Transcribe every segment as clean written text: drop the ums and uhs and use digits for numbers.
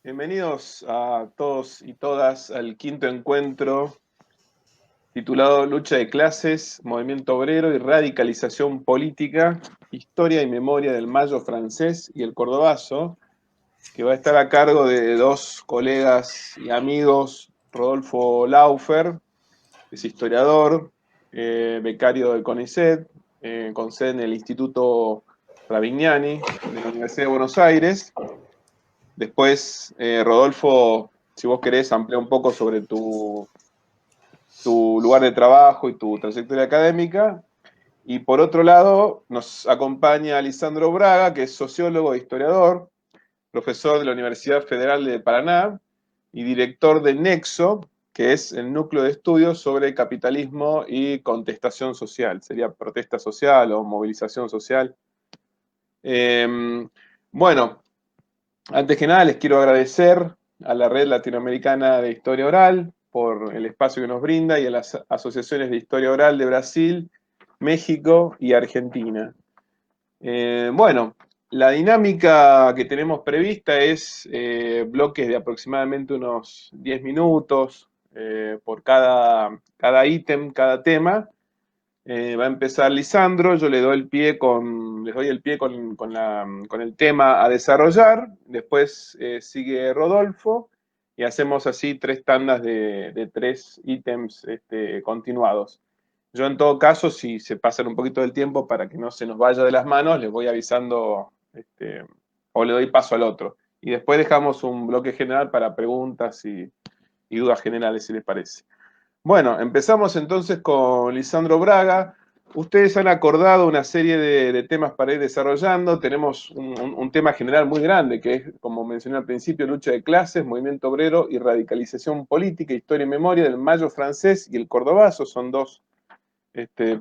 Bienvenidos a todos y todas al quinto encuentro titulado Lucha de clases, movimiento obrero y radicalización política, historia y memoria del Mayo francés y el cordobazo, que va a estar a cargo de dos colegas y amigos, Rodolfo Laufer, que es historiador, becario del CONICET, con sede en el Instituto Ravignani de la Universidad de Buenos Aires. Después, Rodolfo, si vos querés, amplía un poco sobre tu lugar de trabajo y tu trayectoria académica. Y por otro lado, nos acompaña Lisandro Braga, que es sociólogo e historiador, profesor de la Universidad Federal de Paraná y director de Nexo, que es el núcleo de estudios sobre capitalismo y contestación social. Sería protesta social o movilización social. Bueno, antes que nada les quiero agradecer a la Red Latinoamericana de Historia Oral por el espacio que nos brinda y a las asociaciones de Historia Oral de Brasil, México y Argentina. Bueno, la dinámica que tenemos prevista es bloques de aproximadamente unos 10 minutos por cada ítem, cada tema. Va a empezar Lisandro, yo le doy el pie con el tema a desarrollar, después sigue Rodolfo y hacemos así 3 tandas de 3 ítems continuados. Yo en todo caso, si se pasan un poquito del tiempo para que no se nos vaya de las manos, les voy avisando o le doy paso al otro. Y después dejamos un bloque general para preguntas y dudas generales, si les parece. Bueno, empezamos entonces con Lisandro Braga. Ustedes han acordado una serie de temas para ir desarrollando. Tenemos un tema general muy grande, que es, como mencioné al principio, lucha de clases, movimiento obrero y radicalización política, historia y memoria del Mayo francés y el cordobazo. Son dos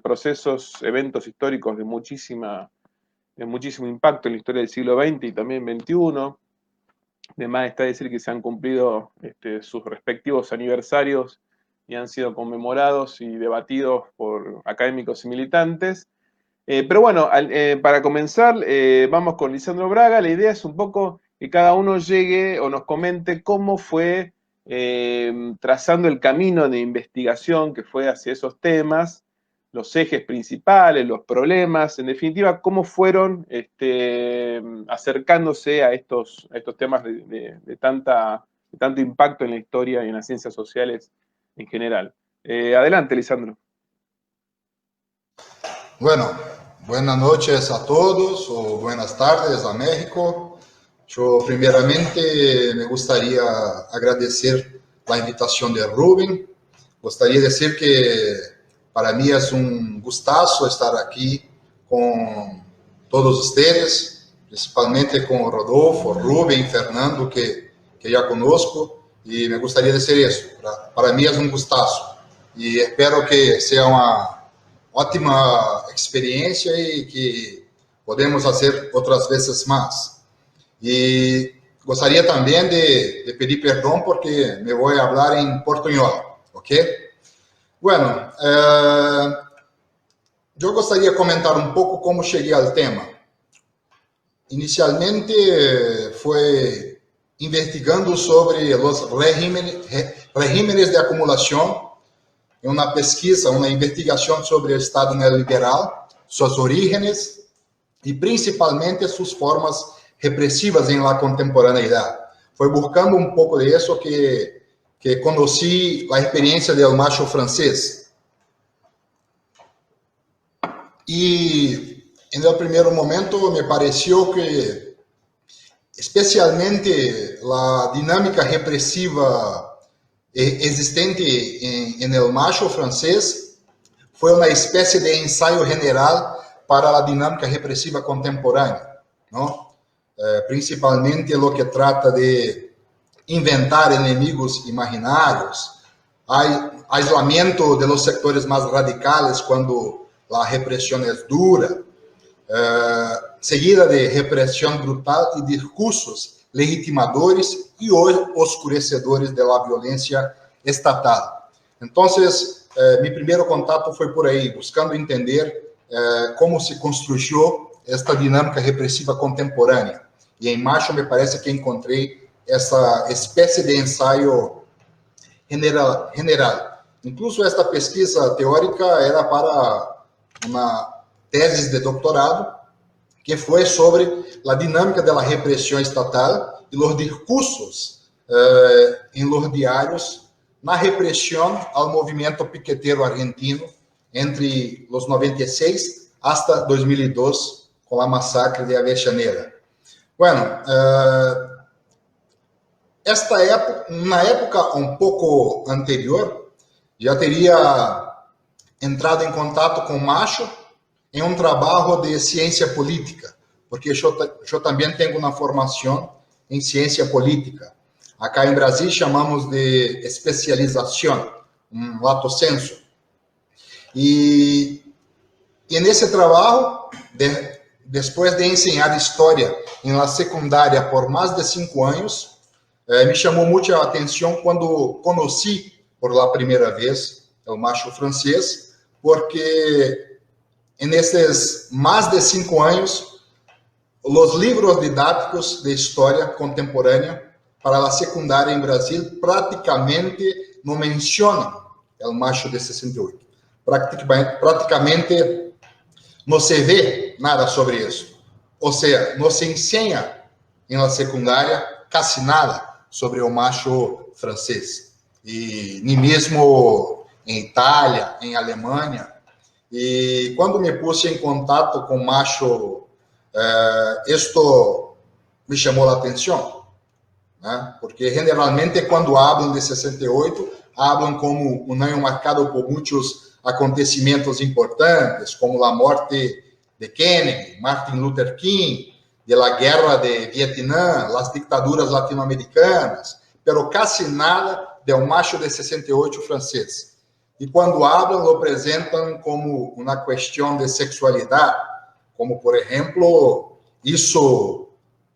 procesos, eventos históricos de muchísimo impacto en la historia del siglo XX y también XXI. De más está decir que se han cumplido sus respectivos aniversarios y han sido conmemorados y debatidos por académicos y militantes. Pero bueno, para comenzar, vamos con Lisandro Braga. La idea es un poco que cada uno llegue o nos comente cómo fue trazando el camino de investigación que fue hacia esos temas, los ejes principales, los problemas, en definitiva, cómo fueron acercándose a estos temas de tanto impacto en la historia y en las ciencias sociales en general. Adelante, Lisandro. Bueno, buenas noches a todos o buenas tardes a México. Yo primeramente me gustaría agradecer la invitación de Rubén. Gustaría decir que para mí es un gustazo estar aquí con todos ustedes, principalmente con Rodolfo, Rubén, Fernando, que ya conozco, y me gustaría decir eso. Para mí es un gustazo y espero que sea una ótima experiência e que podemos fazer outras vezes mais. E gostaria também de pedir perdão porque me vou falar em portunhol, ok? Bueno, eu gostaria de comentar um pouco como cheguei ao tema. Inicialmente foi investigando sobre os regímenes de acumulação, uma pesquisa, uma investigação sobre o Estado neoliberal, suas origens e principalmente suas formas repressivas em la contemporaneidade. Foi buscando um pouco disso que conheci a experiência do macho francês. E no primeiro momento me pareceu que, especialmente, a dinâmica repressiva existente en el macho francés fue una especie de ensayo general para la dinámica represiva contemporánea, ¿no? Principalmente lo que trata de inventar enemigos imaginarios, hay aislamiento de los sectores más radicales cuando la represión es dura, seguida de represión brutal y discursos legitimadores e oscurecedores da violência estatal. Então, meu primeiro contato foi por aí, buscando entender como se construiu esta dinâmica repressiva contemporânea. E em Macho me parece que encontrei essa espécie de ensaio general. Incluso esta pesquisa teórica era para uma tese de doutorado, que foi sobre a dinâmica da repressão estatal e os discursos em los diários na repressão ao movimento piquetero argentino entre os 96 hasta 2002, com a massacre de Avellaneda. Bueno, na época um pouco anterior, já teria entrado em contato com Macho em um trabalho de ciência política, porque eu também tenho uma formação em ciência política. Acá em Brasil chamamos de especialização, um lato sensu. E nesse trabalho, depois de ensinar história em la secundária por mais de 5 anos, me chamou muito a atenção quando conheci por la primeira vez o macho francês, porque nesses mais de 5 anos, os livros didáticos de história contemporânea para a secundária em Brasil praticamente não mencionam o macho de 68. Praticamente não se vê nada sobre isso. Ou seja, não se ensina em la secundária quase nada sobre o macho francês. E nem mesmo em Itália, em Alemanha. E quando me pus em contato com o macho, isto me chamou a atenção, né? Porque generalmente quando falam de 68, falam como um ano marcado por muitos acontecimentos importantes, como a morte de Kennedy, Martin Luther King, de la guerra de Vietnã, as dictaduras latino-americanas, pero casi nada del macho de 68 francês. E quando falam, lo apresentam como uma questão de sexualidade, como, por exemplo, isso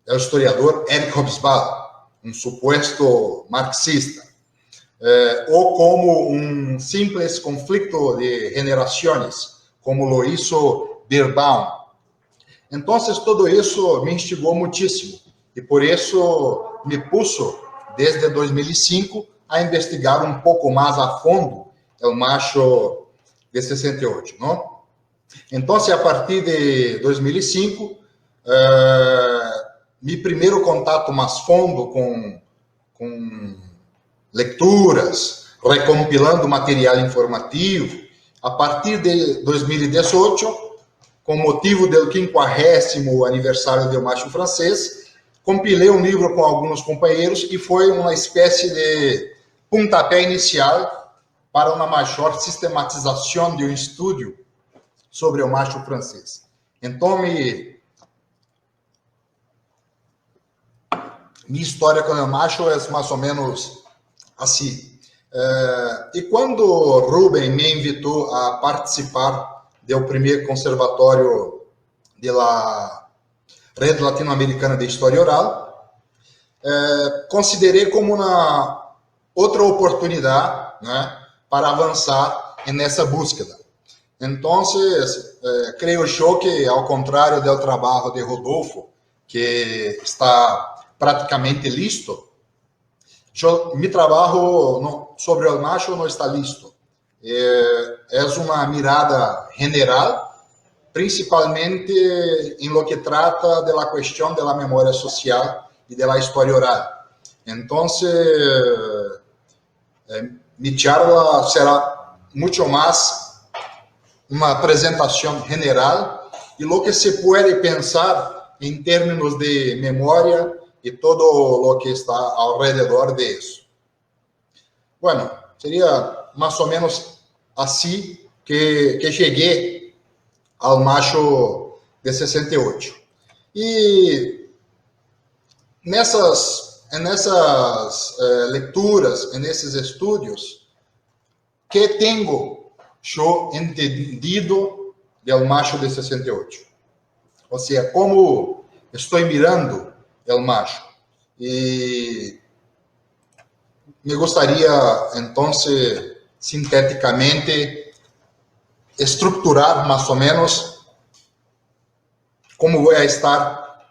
é o historiador Eric Hobsbawm, um suposto marxista, ou como um simples conflito de gerações, como lo hizo Beerbaum. Então, todo isso me instigou muitíssimo, e por isso me puso, desde 2005, a investigar um pouco mais a fundo o macho de 68, não? Então, a partir de 2005, meu primeiro contato mais fundo com leituras, recompilando material informativo, a partir de 2018, com motivo do 50º aniversário do macho francês, compilei um livro com alguns companheiros e foi uma espécie de pontapé inicial para uma maior sistematização de um estudo sobre o macho francês. Então, minha história com o macho é mais ou menos assim. E quando Rubem me invitou a participar do primeiro conservatório da Rede Latino-Americana de História Oral, considerei como uma outra oportunidade, né, para avançar nessa búsqueda. Então, creio eu que, ao contrário do trabalho de Rodolfo, que está praticamente listo, meu trabalho sobre o macho não está listo. É uma mirada general, principalmente em lo que trata da questão da memória social e da história oral. Então, minha charla será muito mais uma apresentação general e lo que se pode pensar em termos de memória e todo o que está ao redor disso. Bueno, seria mais ou menos assim que cheguei ao macho de 68. E nessas leituras, nesses estudos, que tenho eu entendido do macho de 68. Ou seja, como estou mirando o macho. E me gostaria, então, sinteticamente, estruturar mais ou menos como vou estar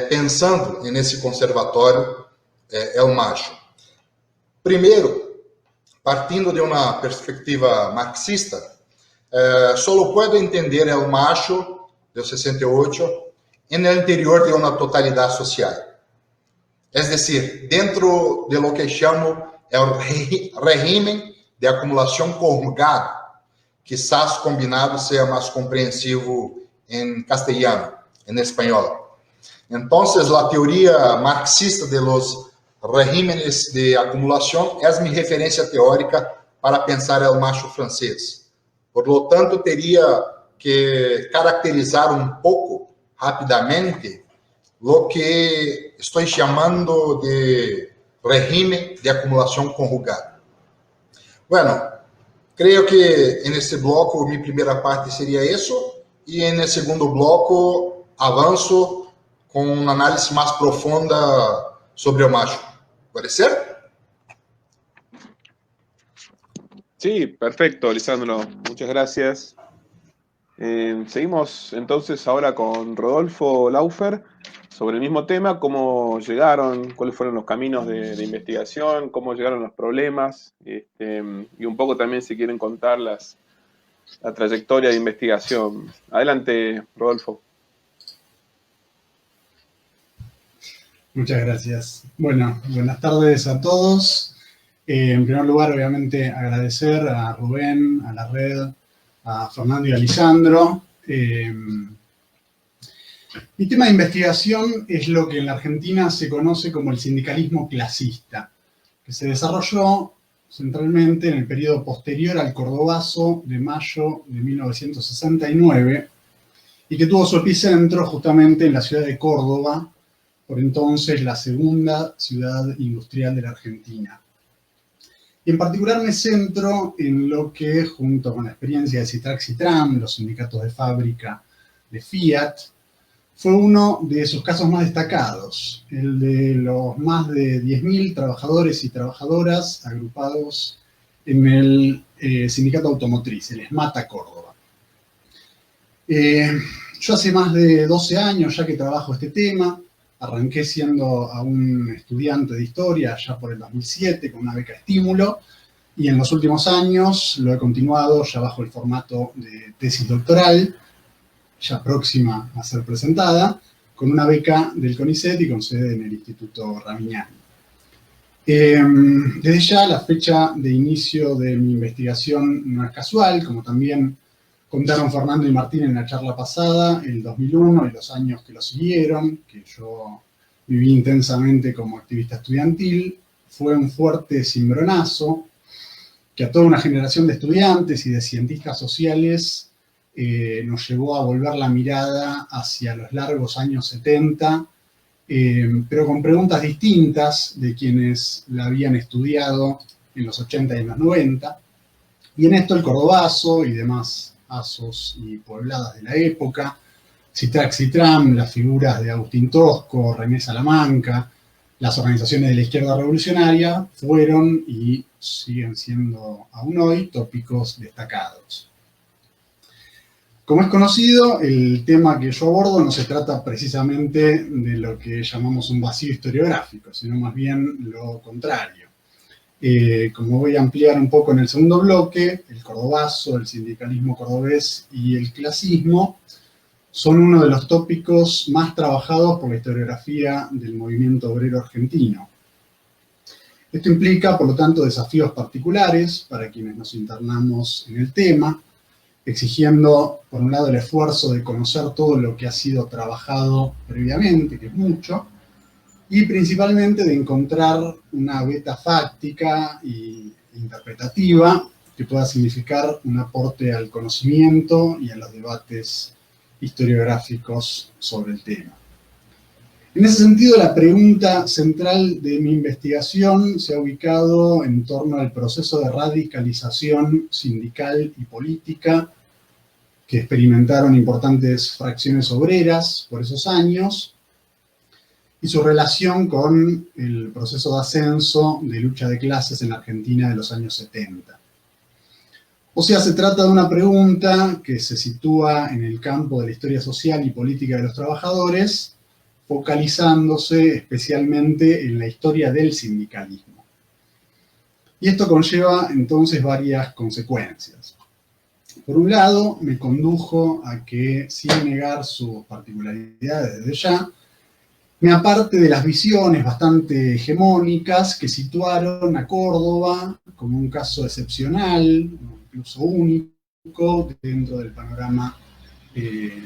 pensando nesse conservatório el macho. Primero, partindo de una perspectiva marxista, solo puedo entender el macho del 68 en el interior de una totalidad social. Es decir, dentro de lo que llamo el régimen de acumulación conjugada. Quizás combinado sea más comprensivo en castellano, en español. Entonces, la teoría marxista de los regímenes de acumulación es mi referencia teórica para pensar el macho francés. Por lo tanto, teria que caracterizar un poco rápidamente lo que estoy llamando de régimen de acumulación conjugada. Bueno, creo que en este bloco mi primera parte sería eso, y en el segundo bloco avanzo con un análisis más profunda sobre el macho. ¿Puede ser? Sí, perfecto, Lisandro. Muchas gracias. Seguimos entonces ahora con Rodolfo Laufer sobre el mismo tema, cómo llegaron, cuáles fueron los caminos de investigación, cómo llegaron los problemas, y un poco también si quieren contar la trayectoria de investigación. Adelante, Rodolfo. Muchas gracias. Bueno, buenas tardes a todos. En primer lugar, obviamente, agradecer a Rubén, a la red, a Fernando y a Lisandro. Mi tema de investigación es lo que en la Argentina se conoce como el sindicalismo clasista, que se desarrolló centralmente en el periodo posterior al Cordobazo de mayo de 1969 y que tuvo su epicentro justamente en la ciudad de Córdoba, por entonces la segunda ciudad industrial de la Argentina. Y en particular me centro en lo que, junto con la experiencia de Citrax y Tram, los sindicatos de fábrica de Fiat, fue uno de sus casos más destacados, el de los más de 10.000 trabajadores y trabajadoras agrupados en el sindicato automotriz, el SMATA Córdoba. Yo hace más de 12 años ya que trabajo este tema. Arranqué siendo aún estudiante de historia ya por el 2007 con una beca estímulo, y en los últimos años lo he continuado ya bajo el formato de tesis doctoral, ya próxima a ser presentada, con una beca del CONICET y con sede en el Instituto Ramignani. Desde ya la fecha de inicio de mi investigación no es casual, como también contaron Fernando y Martín en la charla pasada, el 2001 y los años que lo siguieron, que yo viví intensamente como activista estudiantil. Fue un fuerte cimbronazo que a toda una generación de estudiantes y de cientistas sociales nos llevó a volver la mirada hacia los largos años 70, pero con preguntas distintas de quienes la habían estudiado en los 80 y en los 90. Y en esto el Cordobazo y demás asos y pobladas de la época, Citrax y Tram, las figuras de Agustín Tosco, René Salamanca, las organizaciones de la izquierda revolucionaria fueron y siguen siendo aún hoy tópicos destacados. Como es conocido, el tema que yo abordo no se trata precisamente de lo que llamamos un vacío historiográfico, sino más bien lo contrario. Como voy a ampliar un poco en el segundo bloque, el cordobazo, el sindicalismo cordobés y el clasismo son uno de los tópicos más trabajados por la historiografía del movimiento obrero argentino. Esto implica, por lo tanto, desafíos particulares para quienes nos internamos en el tema, exigiendo, por un lado, el esfuerzo de conocer todo lo que ha sido trabajado previamente, que es mucho, y principalmente de encontrar una beta fáctica e interpretativa que pueda significar un aporte al conocimiento y a los debates historiográficos sobre el tema. En ese sentido, la pregunta central de mi investigación se ha ubicado en torno al proceso de radicalización sindical y política que experimentaron importantes fracciones obreras por esos años, y su relación con el proceso de ascenso de lucha de clases en la Argentina de los años 70. O sea, se trata de una pregunta que se sitúa en el campo de la historia social y política de los trabajadores focalizándose especialmente en la historia del sindicalismo. Y esto conlleva entonces varias consecuencias. Por un lado, me condujo a que, sin negar sus particularidades desde ya, me aparte de las visiones bastante hegemónicas que situaron a Córdoba como un caso excepcional, incluso único, dentro del panorama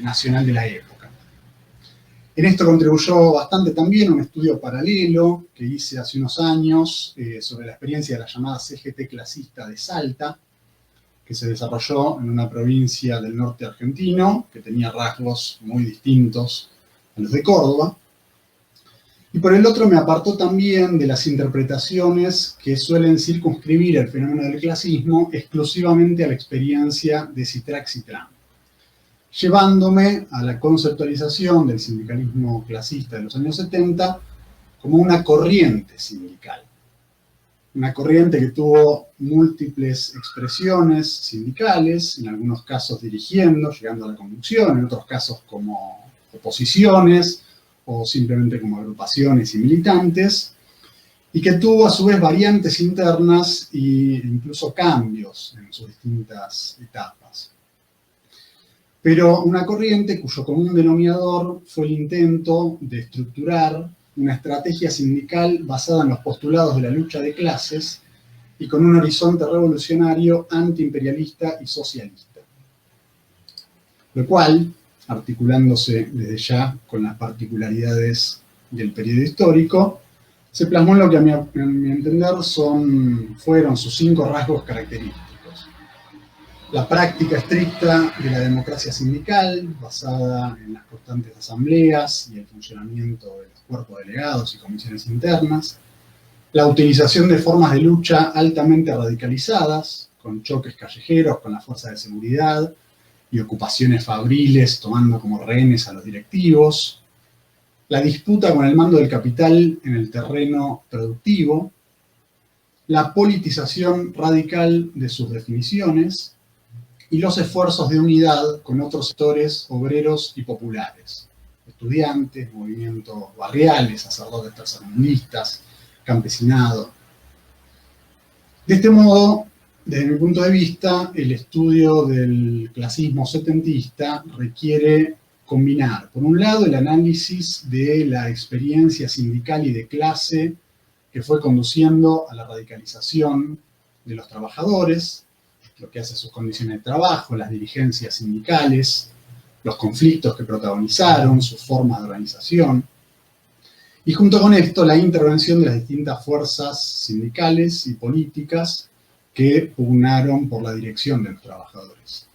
nacional de la época. En esto contribuyó bastante también un estudio paralelo que hice hace unos años sobre la experiencia de la llamada CGT clasista de Salta, que se desarrolló en una provincia del norte argentino, que tenía rasgos muy distintos a los de Córdoba. Y por el otro me apartó también de las interpretaciones que suelen circunscribir el fenómeno del clasismo exclusivamente a la experiencia de Citrac Citrán, llevándome a la conceptualización del sindicalismo clasista de los años 70 como una corriente sindical. Una corriente que tuvo múltiples expresiones sindicales, en algunos casos dirigiendo, llegando a la conducción, en otros casos como oposiciones, o simplemente como agrupaciones y militantes, y que tuvo a su vez variantes internas e incluso cambios en sus distintas etapas. Pero una corriente cuyo común denominador fue el intento de estructurar una estrategia sindical basada en los postulados de la lucha de clases y con un horizonte revolucionario antiimperialista y socialista. Lo cual, articulándose desde ya con las particularidades del periodo histórico, se plasmó en lo que a mi entender fueron sus 5 rasgos característicos. La práctica estricta de la democracia sindical, basada en las constantes asambleas y el funcionamiento de los cuerpos delegados y comisiones internas. La utilización de formas de lucha altamente radicalizadas, con choques callejeros con las fuerzas de seguridad, y ocupaciones fabriles tomando como rehenes a los directivos, la disputa con el mando del capital en el terreno productivo, la politización radical de sus definiciones y los esfuerzos de unidad con otros sectores obreros y populares, estudiantes, movimientos barriales, sacerdotes tercermundistas, campesinado. De este modo, desde mi punto de vista, el estudio del clasismo setentista requiere combinar, por un lado, el análisis de la experiencia sindical y de clase que fue conduciendo a la radicalización de los trabajadores, lo que hace sus condiciones de trabajo, las dirigencias sindicales, los conflictos que protagonizaron, sus formas de organización, y junto con esto la intervención de las distintas fuerzas sindicales y políticas que pugnaron por la dirección de los trabajadores.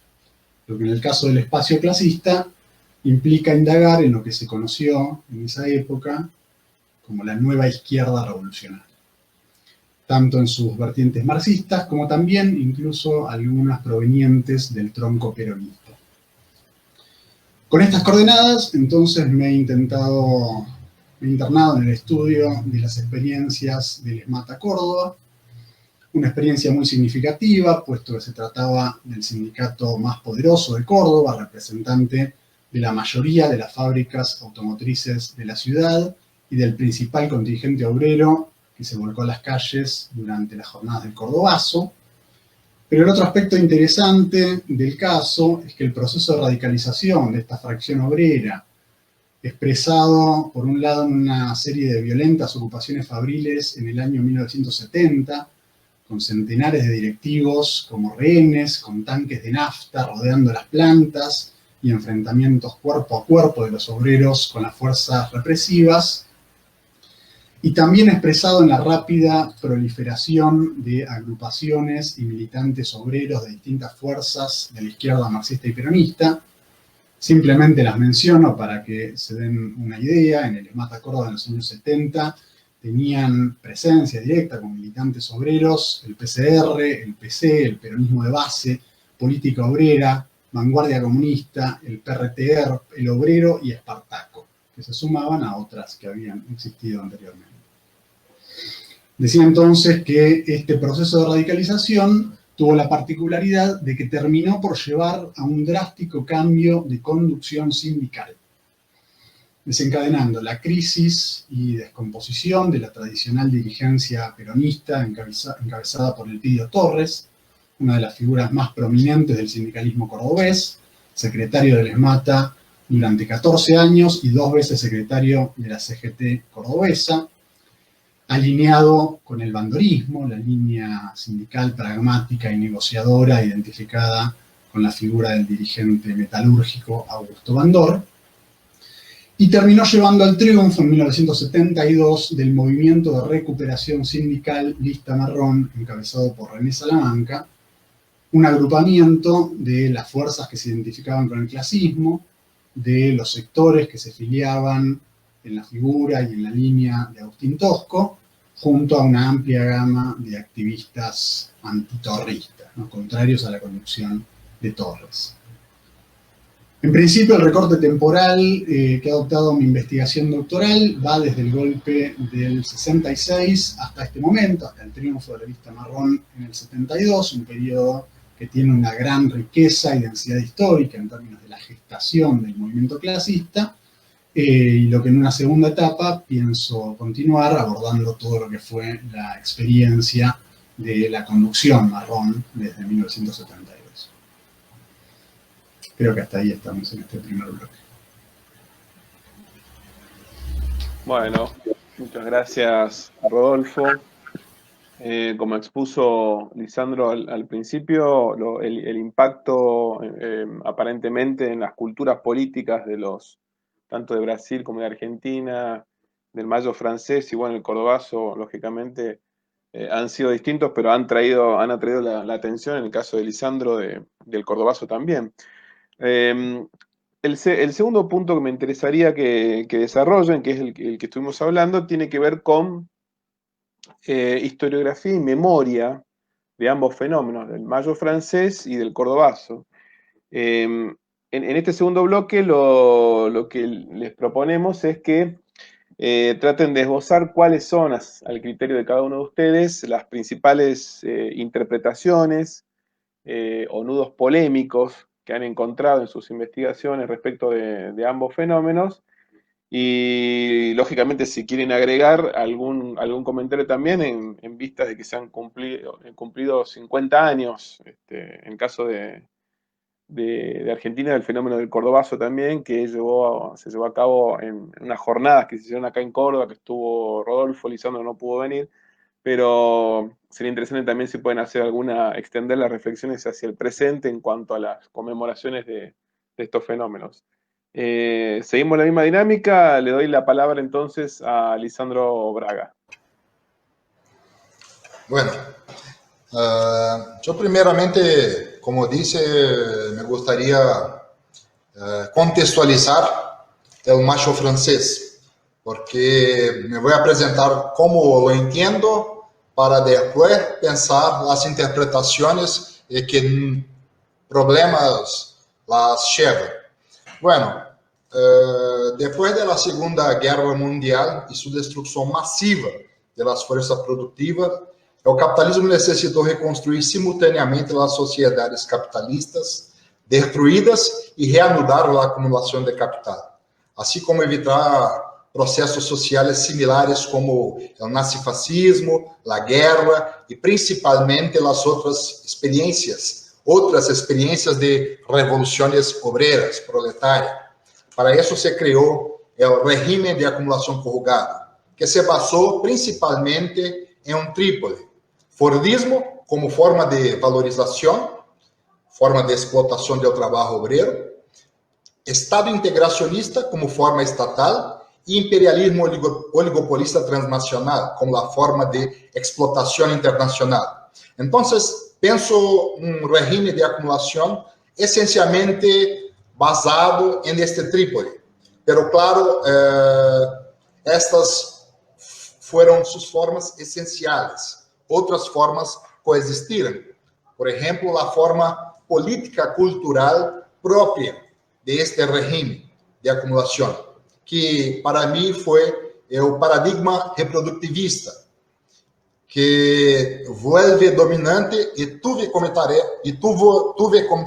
Lo que en el caso del espacio clasista implica indagar en lo que se conoció en esa época como la nueva izquierda revolucionaria, tanto en sus vertientes marxistas como también incluso algunas provenientes del tronco peronista. Con estas coordenadas, entonces me he internado en el estudio de las experiencias del ESMATA Córdoba, una experiencia muy significativa, puesto que se trataba del sindicato más poderoso de Córdoba, representante de la mayoría de las fábricas automotrices de la ciudad y del principal contingente obrero que se volcó a las calles durante las jornadas del Cordobazo. Pero el otro aspecto interesante del caso es que el proceso de radicalización de esta fracción obrera, expresado por un lado en una serie de violentas ocupaciones fabriles en el año 1970, con centenares de directivos como rehenes, con tanques de nafta rodeando las plantas y enfrentamientos cuerpo a cuerpo de los obreros con las fuerzas represivas, y también expresado en la rápida proliferación de agrupaciones y militantes obreros de distintas fuerzas de la izquierda marxista y peronista. Simplemente las menciono para que se den una idea. En el ESMATA Córdoba en los años 70 tenían presencia directa con militantes obreros, el PCR, el PC, el peronismo de base, Política Obrera, Vanguardia Comunista, el PRTR, el Obrero y Espartaco, que se sumaban a otras que habían existido anteriormente. Decía entonces que este proceso de radicalización tuvo la particularidad de que terminó por llevar a un drástico cambio de conducción sindical. desencadenando la crisis y descomposición de la tradicional dirigencia peronista encabezada por Elpidio Torres, una de las figuras más prominentes del sindicalismo cordobés, secretario del ESMATA durante 14 años y 2 veces secretario de la CGT cordobesa, alineado con el bandorismo, la línea sindical pragmática y negociadora identificada con la figura del dirigente metalúrgico Augusto Bandor, y terminó llevando al triunfo en 1972 del movimiento de recuperación sindical Lista Marrón, encabezado por René Salamanca, un agrupamiento de las fuerzas que se identificaban con el clasismo, de los sectores que se filiaban en la figura y en la línea de Agustín Tosco, junto a una amplia gama de activistas antitorristas, ¿no?, contrarios a la conducción de Torres. En principio, el recorte temporal que ha adoptado mi investigación doctoral va desde el golpe del 66 hasta este momento, hasta el triunfo de la Lista Marrón en el 72, un periodo que tiene una gran riqueza y densidad histórica en términos de la gestación del movimiento clasista, y lo que en una segunda etapa pienso continuar abordando todo lo que fue la experiencia de la conducción marrón desde 1972. Creo que hasta ahí estamos en este primer bloque. Bueno, muchas gracias, Rodolfo. Como expuso Lisandro al principio, el impacto aparentemente en las culturas políticas de tanto de Brasil como de Argentina, del mayo francés y bueno, el cordobazo, lógicamente, han sido distintos, pero han atraído la atención en el caso de Lisandro del cordobazo también. El segundo punto que me interesaría que desarrollen, que es el que estuvimos hablando, tiene que ver con historiografía y memoria de ambos fenómenos, del mayo francés y del cordobazo. En este segundo bloque lo que les proponemos es que traten de esbozar cuáles son, al criterio de cada uno de ustedes, las principales interpretaciones o nudos polémicos que han encontrado en sus investigaciones respecto de ambos fenómenos. Y lógicamente si quieren agregar algún comentario también en vistas de que se han cumplido 50 años, en caso de Argentina, del fenómeno del cordobazo también, que se llevó a cabo en unas jornadas que se hicieron acá en Córdoba, que estuvo Rodolfo, Lisandro no pudo venir, pero sería interesante también si pueden extender las reflexiones hacia el presente en cuanto a las conmemoraciones de estos fenómenos. Seguimos la misma dinámica, le doy la palabra entonces a Lisandro Braga. Bueno, yo primeramente, como dice, me gustaría contextualizar el macho francés, porque me voy a presentar como lo entiendo para después pensar las interpretaciones y qué problemas las llevan. Bueno, después de la Segunda Guerra Mundial y su destrucción masiva de las fuerzas productivas, el capitalismo necesitó reconstruir simultáneamente las sociedades capitalistas destruidas y reanudar la acumulación de capital, así como evitar procesos sociales similares como el nazifascismo, la guerra y principalmente las otras experiencias de revoluciones obreras, proletarias. Para eso se creó el régimen de acumulación corrugada, que se basó principalmente en un trípode: Fordismo como forma de valorización, forma de explotación del trabajo obrero, Estado integracionista como forma estatal y imperialismo oligopolista transnacional como la forma de explotación internacional. Entonces, pienso un régimen de acumulación esencialmente basado en este trípode. Pero claro, estas fueron sus formas esenciales. Otras formas coexistieron. Por ejemplo, la forma política cultural propia de este régimen de acumulación, que para mí fue el paradigma reproductivista, que vuelve dominante y tuve como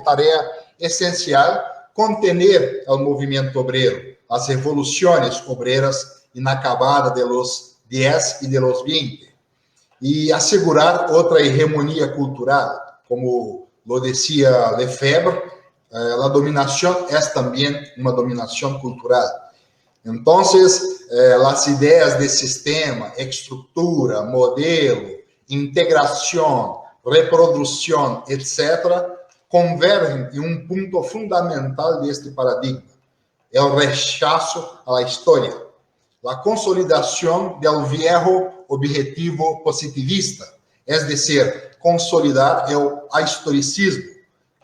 tarea esencial contener el movimiento obrero, las revoluciones obreras inacabadas de los 10 y de los 20, y asegurar otra hegemonía cultural. Como lo decía Lefebvre, la dominación es también una dominación cultural. Entonces, las ideas de sistema, estructura, modelo, integración, reproducción, etc., convergen en un punto fundamental de este paradigma: el rechazo a la historia, la consolidación del viejo objetivo positivista, es decir, consolidar el historicismo,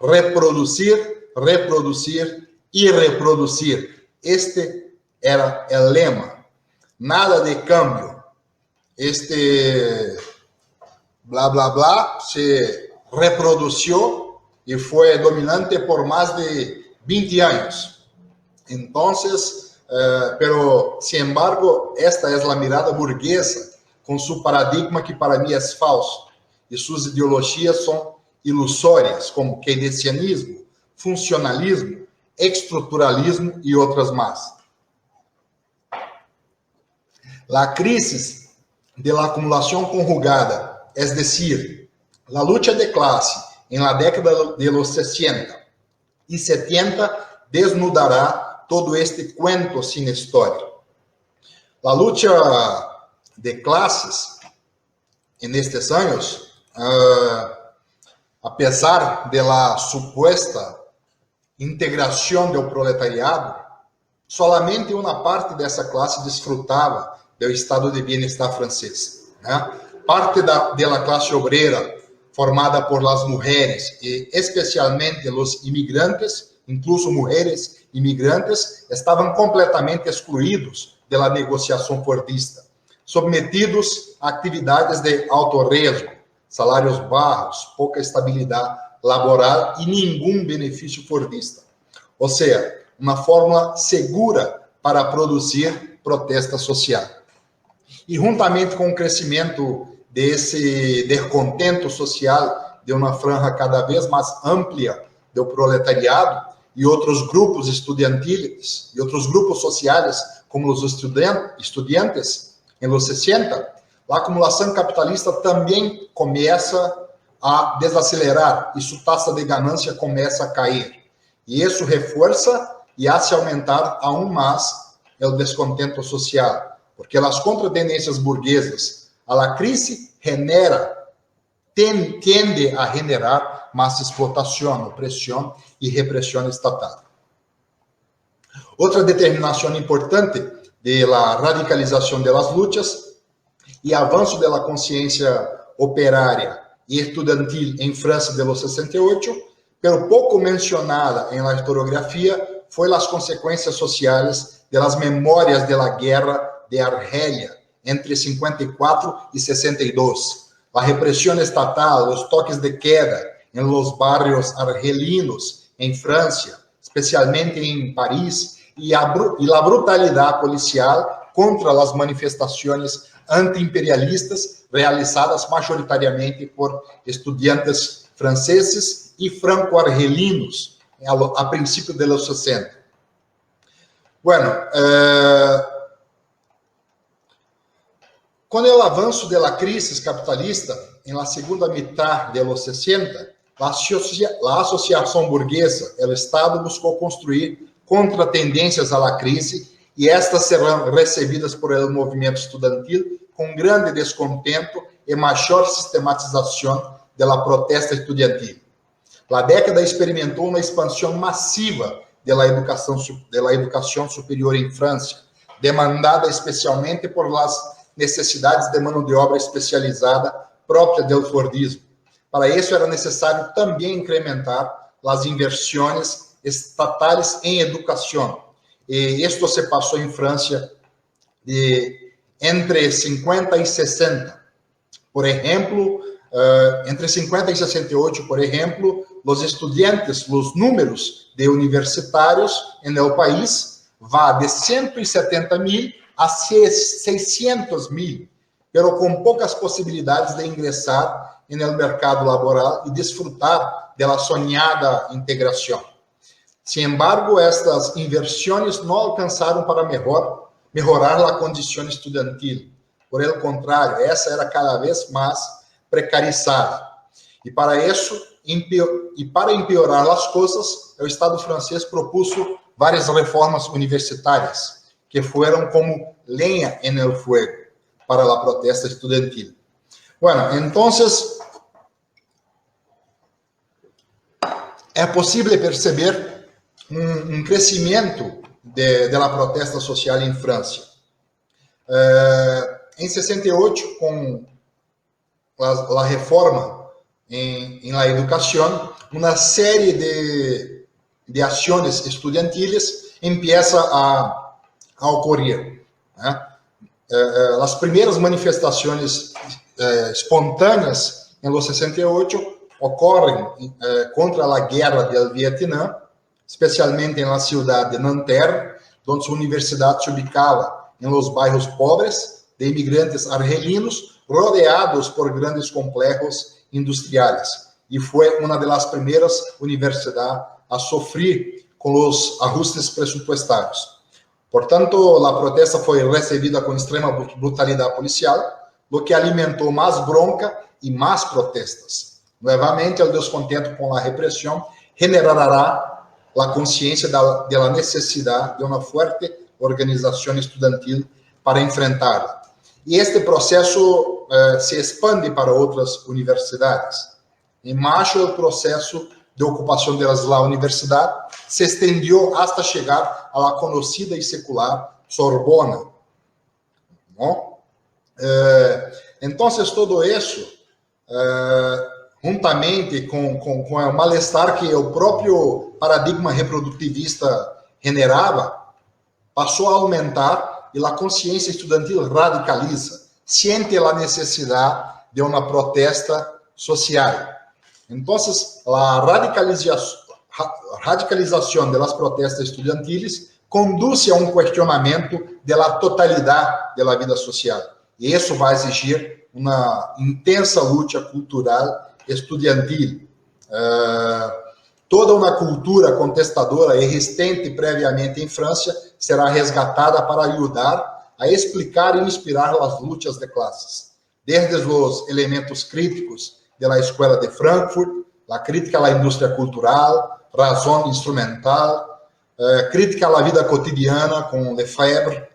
reproducir, reproducir y reproducir. Este era el lema. Nada de cambio. Este bla, bla, bla se reprodució y fue dominante por más de 20 años. Entonces, pero, sin embargo, esta es la mirada burguesa, con su paradigma que para mí es falso, y sus ideologías son ilusorias, como keynesianismo, funcionalismo, estructuralismo y otras más. La crisis de la acumulación conjugada, es decir, la lucha de clase en la década de los 60 y 70, desnudará todo este cuento sin historia. La lucha de clases en estos años, a pesar de la supuesta integración del proletariado, solamente una parte de esa clase disfrutaba del estado de bienestar francés, ¿no? Parte de la clase obrera, formada por las mujeres, y especialmente los inmigrantes, incluso mujeres inmigrantes, estaban completamente excluídos de la negociación fordista, submetidos a actividades de alto riesgo, salarios bajos, poca estabilidad laboral y ningún beneficio fordista. O sea, una fórmula segura para producir protesta social. E juntamente com o crescimento desse descontento social de uma franja cada vez mais ampla do proletariado e outros grupos estudantiles e outros grupos sociais, como os estudantes, em los 60, a acumulação capitalista também começa a desacelerar e sua taxa de ganância começa a cair. E isso reforça e hace aumentar aún mais o descontento social, porque as contratendências burguesas a la crise tende a generar mais explotação, opressão e repressão estatal. Outra determinação importante de la radicalização de las luchas e avanço de la consciência operária e estudantil em França de los 68, pero pouco mencionada em la historiografia, foi as consequências sociais de las memórias de la guerra de Argelia entre 54 y 62, la represión estatal, los toques de queda en los barrios argelinos en Francia, especialmente en París, y la brutalidad policial contra las manifestaciones antiimperialistas realizadas mayoritariamente por estudiantes franceses y franco-argelinos a principios de los 60. Bueno, com o avanço da crise capitalista em la segunda mitad de los 60, a associação burguesa, o Estado, buscou construir contratendências à la crise e estas serão recebidas por el movimento estudantil com grande descontento e maior sistematização da protesta estudantil. A década experimentou uma expansão massiva da educação superior em França, demandada especialmente por las necessidades de mão de obra especializada própria do Fordismo. Para isso, era necessário também incrementar as inversões estatais em educação. E isto se passou em França entre 50 e 60. Por exemplo, entre 50 e 68, por exemplo, os estudantes, os números de universitários no país vá de 170 mil a 600 mil, pero com poucas possibilidades de ingressar no mercado laboral e desfrutar da sonhada integração. Sin embargo, estas inversiones no alcanzaron para mejorar la condición estudiantil. Por el contrario, essa era cada vez más precarizada. E para isso, para empeorar as coisas, o Estado francês propuso várias reformas universitárias, que foram como lenha en el fuego para a protesta estudantil. Bueno, entonces, é possível perceber um crescimento da protesta social em França. Em 68, com a reforma em la educação, uma série de ações estudantiles empieza a ocorrer. As primeiras manifestações espontâneas em los 68 ocorrem contra a guerra do Vietnã, especialmente na cidade de Nanterre, onde sua universidade se ubicava em los bairros pobres de imigrantes argelinos, rodeados por grandes complejos industriais. E foi uma das primeiras universidades a sofrer com os ajustes presupuestários. Portanto, a protesta foi recebida com extrema brutalidade policial, o que alimentou mais bronca e mais protestas. Novamente, o descontento com a repressão generará a consciência da necessidade de uma forte organização estudantil para enfrentá-la. E este processo se expande para outras universidades. Em março, o processo de ocupação da universidade se estendeu até chegar à conhecida e secular Sorbona. Então, todo isso, juntamente com o mal-estar que o próprio paradigma reprodutivista generava, passou a aumentar e a consciência estudantil radicaliza, sente a necessidade de uma protesta social. Então, a radicalização das protestas estudantiles conduz a um questionamento da totalidade da vida social. E isso vai exigir uma intensa luta cultural estudantil. Toda uma cultura contestadora existente previamente em França será resgatada para ajudar a explicar e inspirar as lutas de classes. Desde os elementos críticos da Escola de Frankfurt, a crítica à indústria cultural, razão instrumental, crítica à vida cotidiana com Lefebvre,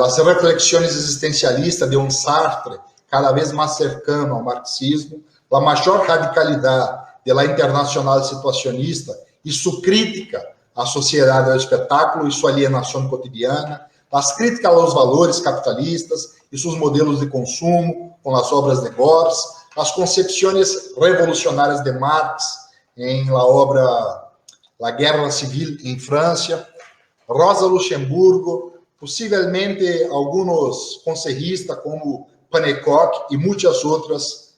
as reflexões existencialistas de um Sartre, cada vez mais cercano ao marxismo, a maior radicalidade da internacional situacionista e sua crítica à sociedade do espetáculo e sua alienação cotidiana, as críticas aos valores capitalistas e seus modelos de consumo, com as obras de Gors, as concepções revolucionárias de Marx em la obra La Guerra Civil em França, Rosa Luxemburgo, possivelmente alguns conselhistas como Pannekoek e muitas outras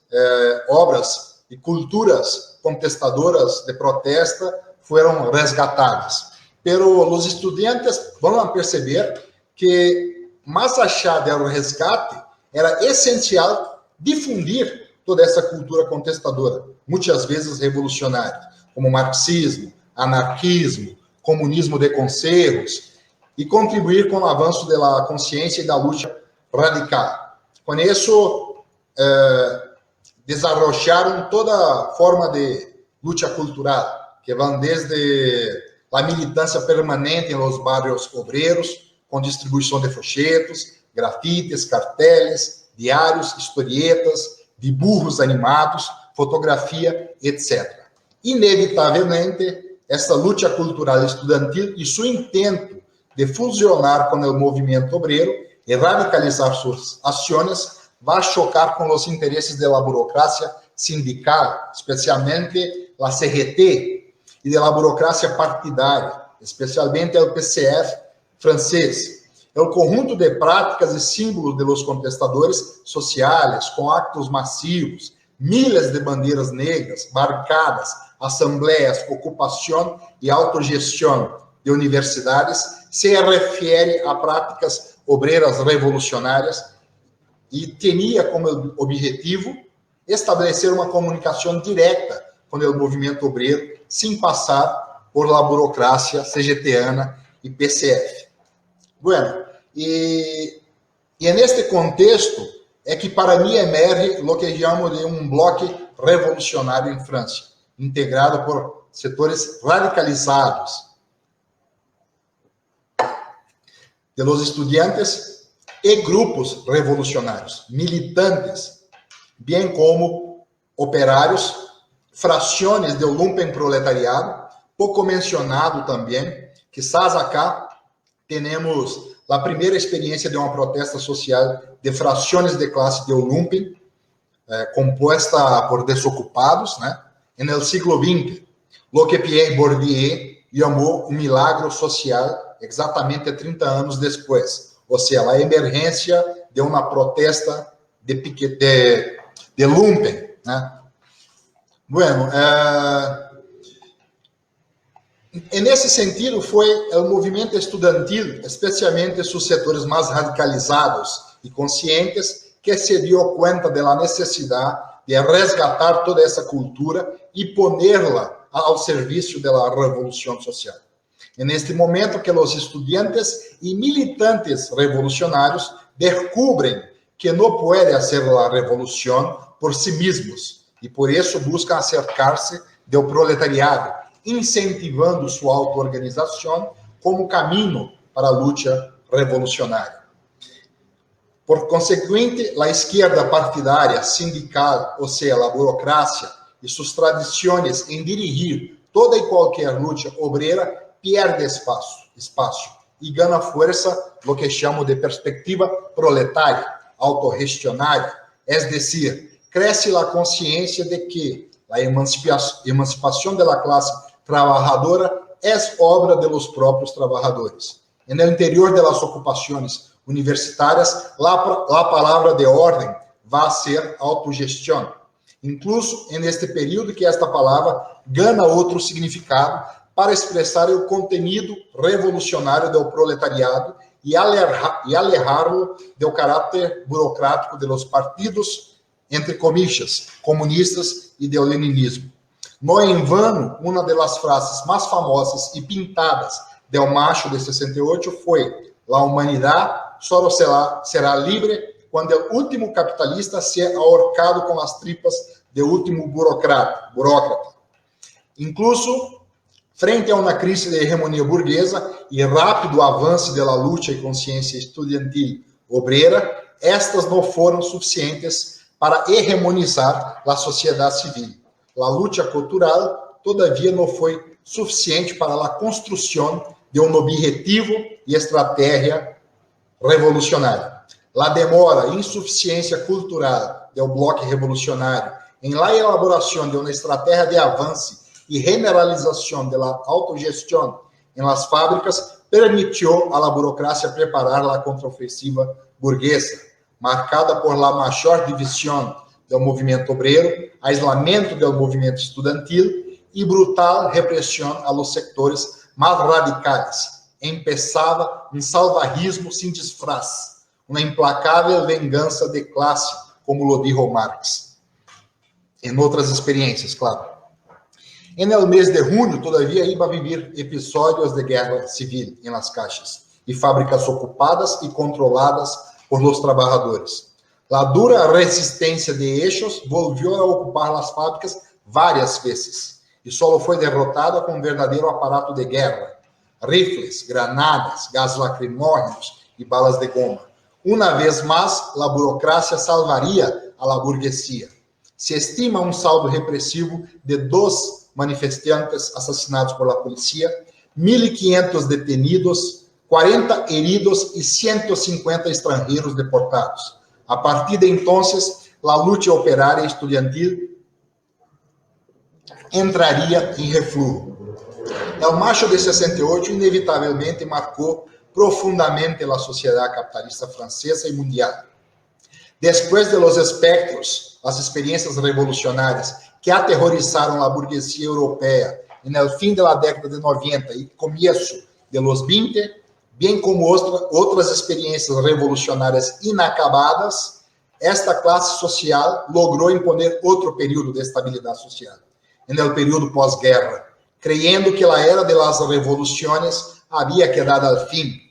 obras e culturas contestadoras de protesta foram resgatadas. Pero os estudantes vão perceber que, mais allá do resgate, era essencial difundir toda essa cultura contestadora, muitas vezes revolucionária, como marxismo, anarquismo, comunismo de conselhos, e contribuir com o avanço da consciência e da luta radical. Com isso, desarrollaram toda forma de luta cultural, que vão desde a militância permanente nos barrios obreiros, com distribuição de folhetos, grafites, carteles, diários, historietas, dibujos animados, fotografia, etc. Inevitavelmente, essa luta cultural estudantil e seu intento de fusionar com o movimento obreiro e radicalizar suas ações vai chocar com os interesses da burocracia sindical, especialmente a CGT, e da burocracia partidária, especialmente o PCF francês. É o conjunto de práticas e símbolos de los contestadores sociais, com actos massivos, milhas de bandeiras negras, barricadas, assembleias, ocupação e autogestão de universidades, se refere a práticas obreiras revolucionárias e tinha como objetivo estabelecer uma comunicação direta com o movimento obreiro, sem passar por la burocracia CGTana y PCF. Bueno, y en este contexto é que para mim emerge o que chamo de um bloco revolucionário em França, integrado por setores radicalizados de los estudiantes e grupos revolucionários, militantes, bem como operários, frações do lumpenproletariado, pouco mencionado também, quizás acá temos a primeira experiência de uma protesta social de frações de classe de lumpen, composta por desocupados, né, no século XX, lo que Pierre Bourdieu chamou um milagro social exatamente 30 anos depois, ou seja, a emergência de uma protesta de lumpen, né? Bueno, nesse sentido foi o movimento estudantil, especialmente seus setores mais radicalizados e conscientes, que se deu conta da necessidade de resgatar toda essa cultura e ponerla ao serviço da revolução social. É neste momento que os estudantes e militantes revolucionários descobrem que não podem fazer a revolução por si mesmos e por isso buscam acercar-se do proletariado, incentivando sua auto-organização como caminho para a luta revolucionária. Por consequente, a esquerda partidária, sindical, ou seja, a burocracia e suas tradições em dirigir toda e qualquer luta obreira, perde espaço e ganha força, o que chamo de perspectiva proletária, autorgestionária, é decir, cresce a consciência de que a emancipação da classe trabalhadora é obra de los próprios trabalhadores. No interior das ocupações universitárias, a palavra de ordem vai ser autogestão. Incluso neste período que esta palavra ganha outro significado para expressar o conteúdo revolucionário do proletariado e alejarlo do caráter burocrático de los partidos, entre comillas, comunistas e do leninismo. Não em vano, uma das frases mais famosas e pintadas do macho de 68 foi: "La humanidade só será livre quando o último capitalista seja ahorcado com as tripas do último burócrata. Incluso, frente a uma crise de hegemonia burguesa e rápido avanço da luta e consciência estudantil obreira, estas não foram suficientes para hegemonizar a sociedade civil. A luta cultural, todavia, não foi suficiente para a construção de um objetivo e estratégia revolucionária. A demora e insuficiência cultural do bloco revolucionário em la elaboração de uma estratégia de avanço e generalização da autogestão em las fábricas permitiu à burocracia preparar a contraofensiva burguesa, marcada por la maior divisão do movimento obreiro, aislamento do movimento estudantil e brutal repressão a los sectores mais radicais. Empezava um salvajismo sem disfraz, uma implacável vingança de classe, como lo dijo Marx. Em outras experiências, claro. No mês de junho, todavia, iba a viver episódios de guerra civil em las caixas e fábricas ocupadas e controladas por los trabalhadores. A dura resistência de Eixos volviu a ocupar as fábricas várias vezes e só foi derrotada com um verdadeiro aparato de guerra, rifles, granadas, gás lacrimógenos e balas de goma. Uma vez mais, a burocracia salvaria a la burguesia. Se estima um saldo repressivo de 2 manifestantes assassinados por la policía, 1.500 detenidos, 40 heridos e 150 estrangeiros deportados. A partir de entonces, a luta operária estudantil entraria em reflujo. O macho de 68 inevitavelmente marcou profundamente a sociedade capitalista francesa e mundial. Depois de los espectros, as experiências revolucionárias que aterrorizaram a burguesia europeia no fim da década de 90 e começo de los 20, bem como outras experiências revolucionárias inacabadas, esta classe social logrou imponer outro período de estabilidade social. No período pós-guerra, creyendo que la era de las revoluciones había quedado al fin.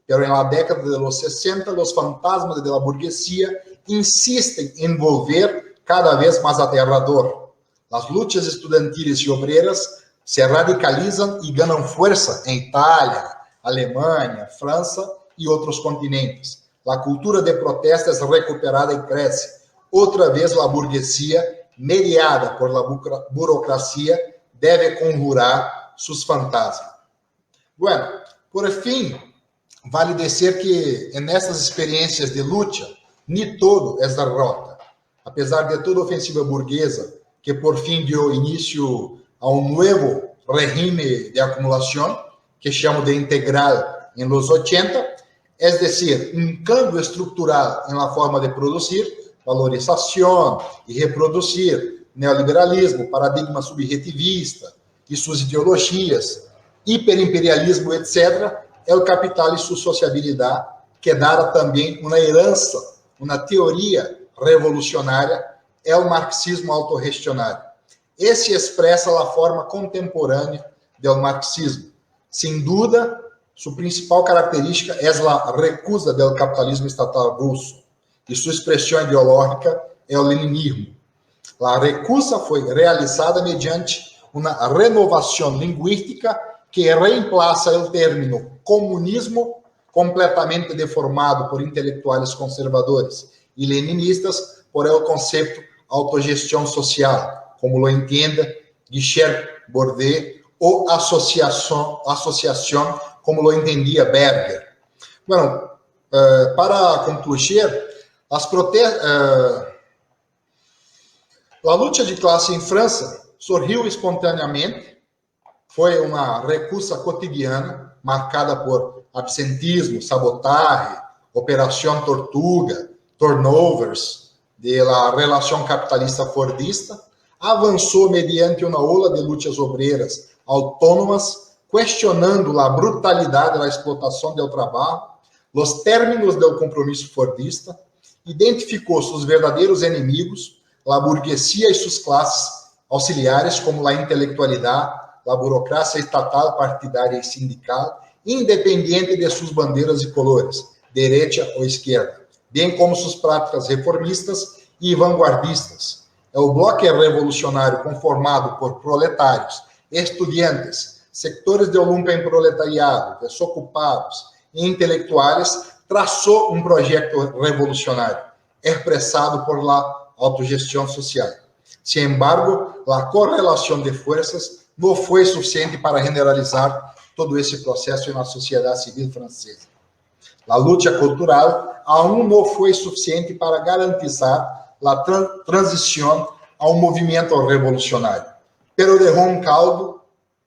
Pero en la década de los 60, los fantasmas de la burguesía insisten en volver cada vez más aterrador. Las luchas estudiantiles y obreras se radicalizan y ganan fuerza en Italia, Alemania, Francia y otros continentes. La cultura de protesta es recuperada y crece. Otra vez la burguesía, mediada por la burocracia, debe conjurar sus fantasmas. Bueno, por fin, vale dizer que nessas experiências de luta, nem todo é derrota. Apesar de toda ofensiva burguesa, que por fim deu início a um novo regime de acumulação, que chamo de integral em los 80, é decir, um cambio estrutural em la forma de produzir, valorização e reproduzir, neoliberalismo, paradigma subjetivista e suas ideologias, hiperimperialismo, etc., é o capital e sua sociabilidade, que dará também uma herança, uma teoria revolucionária, é o marxismo autorrestionário. Esse expressa a forma contemporânea do marxismo. Sem dúvida, sua principal característica é a recusa do capitalismo estatal russo, e sua expressão ideológica é o leninismo. A recusa foi realizada mediante uma renovação linguística que reemplaça o término comunismo, completamente deformado por intelectuais conservadores e leninistas, por el conceito autogestão social, como lo entende Guichard Bourdieu, ou associação, como lo entendia Berger. Bueno, para concluir, a luta de classe em França surgiu espontaneamente, foi uma recusa cotidiana, marcada por absentismo, sabotagem, operação Tortuga, turnovers da relação capitalista fordista, avançou mediante uma ola de lutas obreiras autônomas, questionando a brutalidade da explotação do trabalho, os términos do compromisso fordista, identificou seus verdadeiros inimigos, a burguesia e suas classes auxiliares, como a intelectualidade, a burocracia estatal, partidária e sindical, independente de suas bandeiras e colores, direita ou esquerda, bem como suas práticas reformistas e vanguardistas. É o bloco revolucionário conformado por proletários, estudantes, sectores do lumpenproletariado, desocupados e intelectuais, traçou um projeto revolucionário, expressado por la autogestão social. Sin embargo, a correlação de forças não foi suficiente para generalizar todo esse processo na sociedade civil francesa. A luta cultural aún não foi suficiente para garantizar a transição a um movimento revolucionário, pero deixou um caldo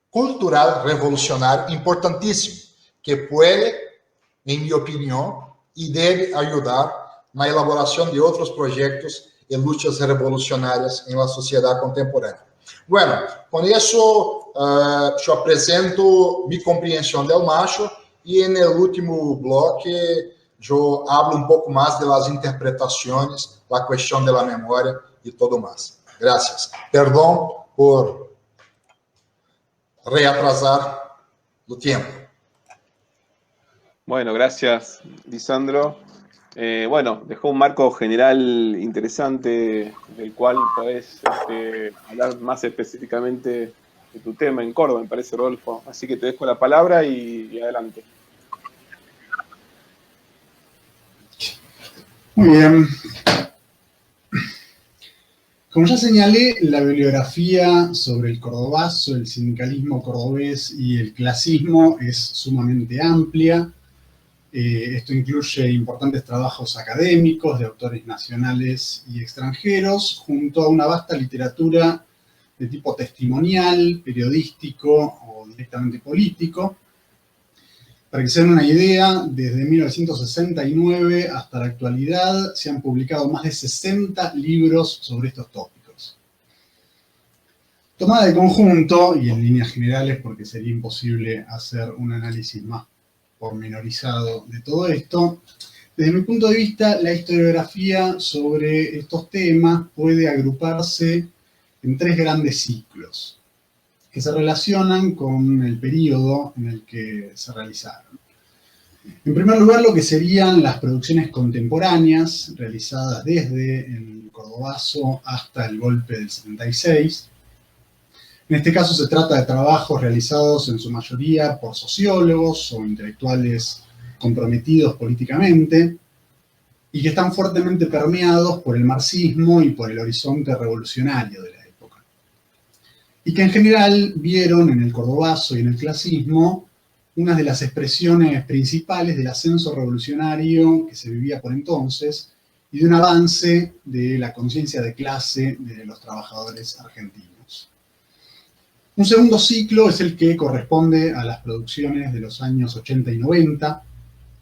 cultural revolucionário importantíssimo, que pode, em minha opinião, e deve ajudar na elaboração de outros projetos e lutas revolucionárias em la sociedade contemporânea. Bueno, com isso, eu apresento minha compreensão do macho e no último bloco eu hablo um pouco mais das interpretações, a questão da memória e tudo mais. Graças. Perdão por reatrasar o tempo. Bueno, gracias, Lisandro. Bueno, dejó un marco general interesante del cual podés hablar más específicamente de tu tema en Córdoba, me parece, Rodolfo. Así que te dejo la palabra y adelante. Muy bien. Como ya señalé, la bibliografía sobre el cordobazo, el sindicalismo cordobés y el clasismo es sumamente amplia. Esto incluye importantes trabajos académicos de autores nacionales y extranjeros, junto a una vasta literatura de tipo testimonial, periodístico o directamente político. Para que se den una idea, desde 1969 hasta la actualidad se han publicado más de 60 libros sobre estos tópicos. Tomada de conjunto, y en líneas generales porque sería imposible hacer un análisis más pormenorizado de todo esto, desde mi punto de vista, la historiografía sobre estos temas puede agruparse en tres grandes ciclos. que se relacionan con el periodo en el que se realizaron. En primer lugar, lo que serían las producciones contemporáneas, realizadas desde el Cordobazo hasta el golpe del 76. En este caso se trata de trabajos realizados en su mayoría por sociólogos o intelectuales comprometidos políticamente, y que están fuertemente permeados por el marxismo y por el horizonte revolucionario de la época. Y que en general vieron en el Cordobazo y en el clasismo una de las expresiones principales del ascenso revolucionario que se vivía por entonces y de un avance de la conciencia de clase de los trabajadores argentinos. Un segundo ciclo es el que corresponde a las producciones de los años 80 y 90,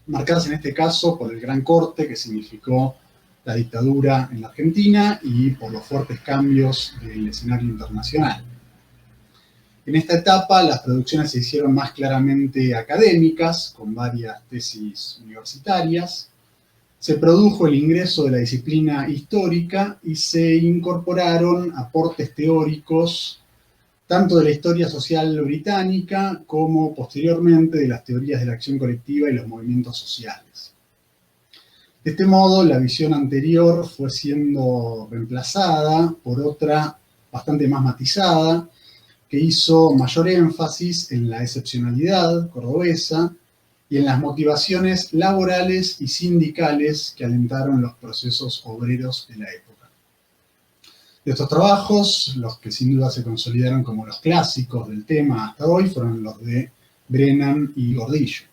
marcadas en este caso por el gran corte que significó la dictadura en la Argentina y por los fuertes cambios del escenario internacional. En esta etapa las producciones se hicieron más claramente académicas, con varias tesis universitarias. Se produjo el ingreso de la disciplina histórica y se incorporaron aportes teóricos tanto de la historia social británica como posteriormente de las teorías de la acción colectiva y los movimientos sociales. De este modo, la visión anterior fue siendo reemplazada por otra bastante más matizada, que hizo mayor énfasis en la excepcionalidad cordobesa y en las motivaciones laborales y sindicales que alentaron los procesos obreros de la época. De estos trabajos, los que sin duda se consolidaron como los clásicos del tema hasta hoy fueron los de Brennan y Gordillo.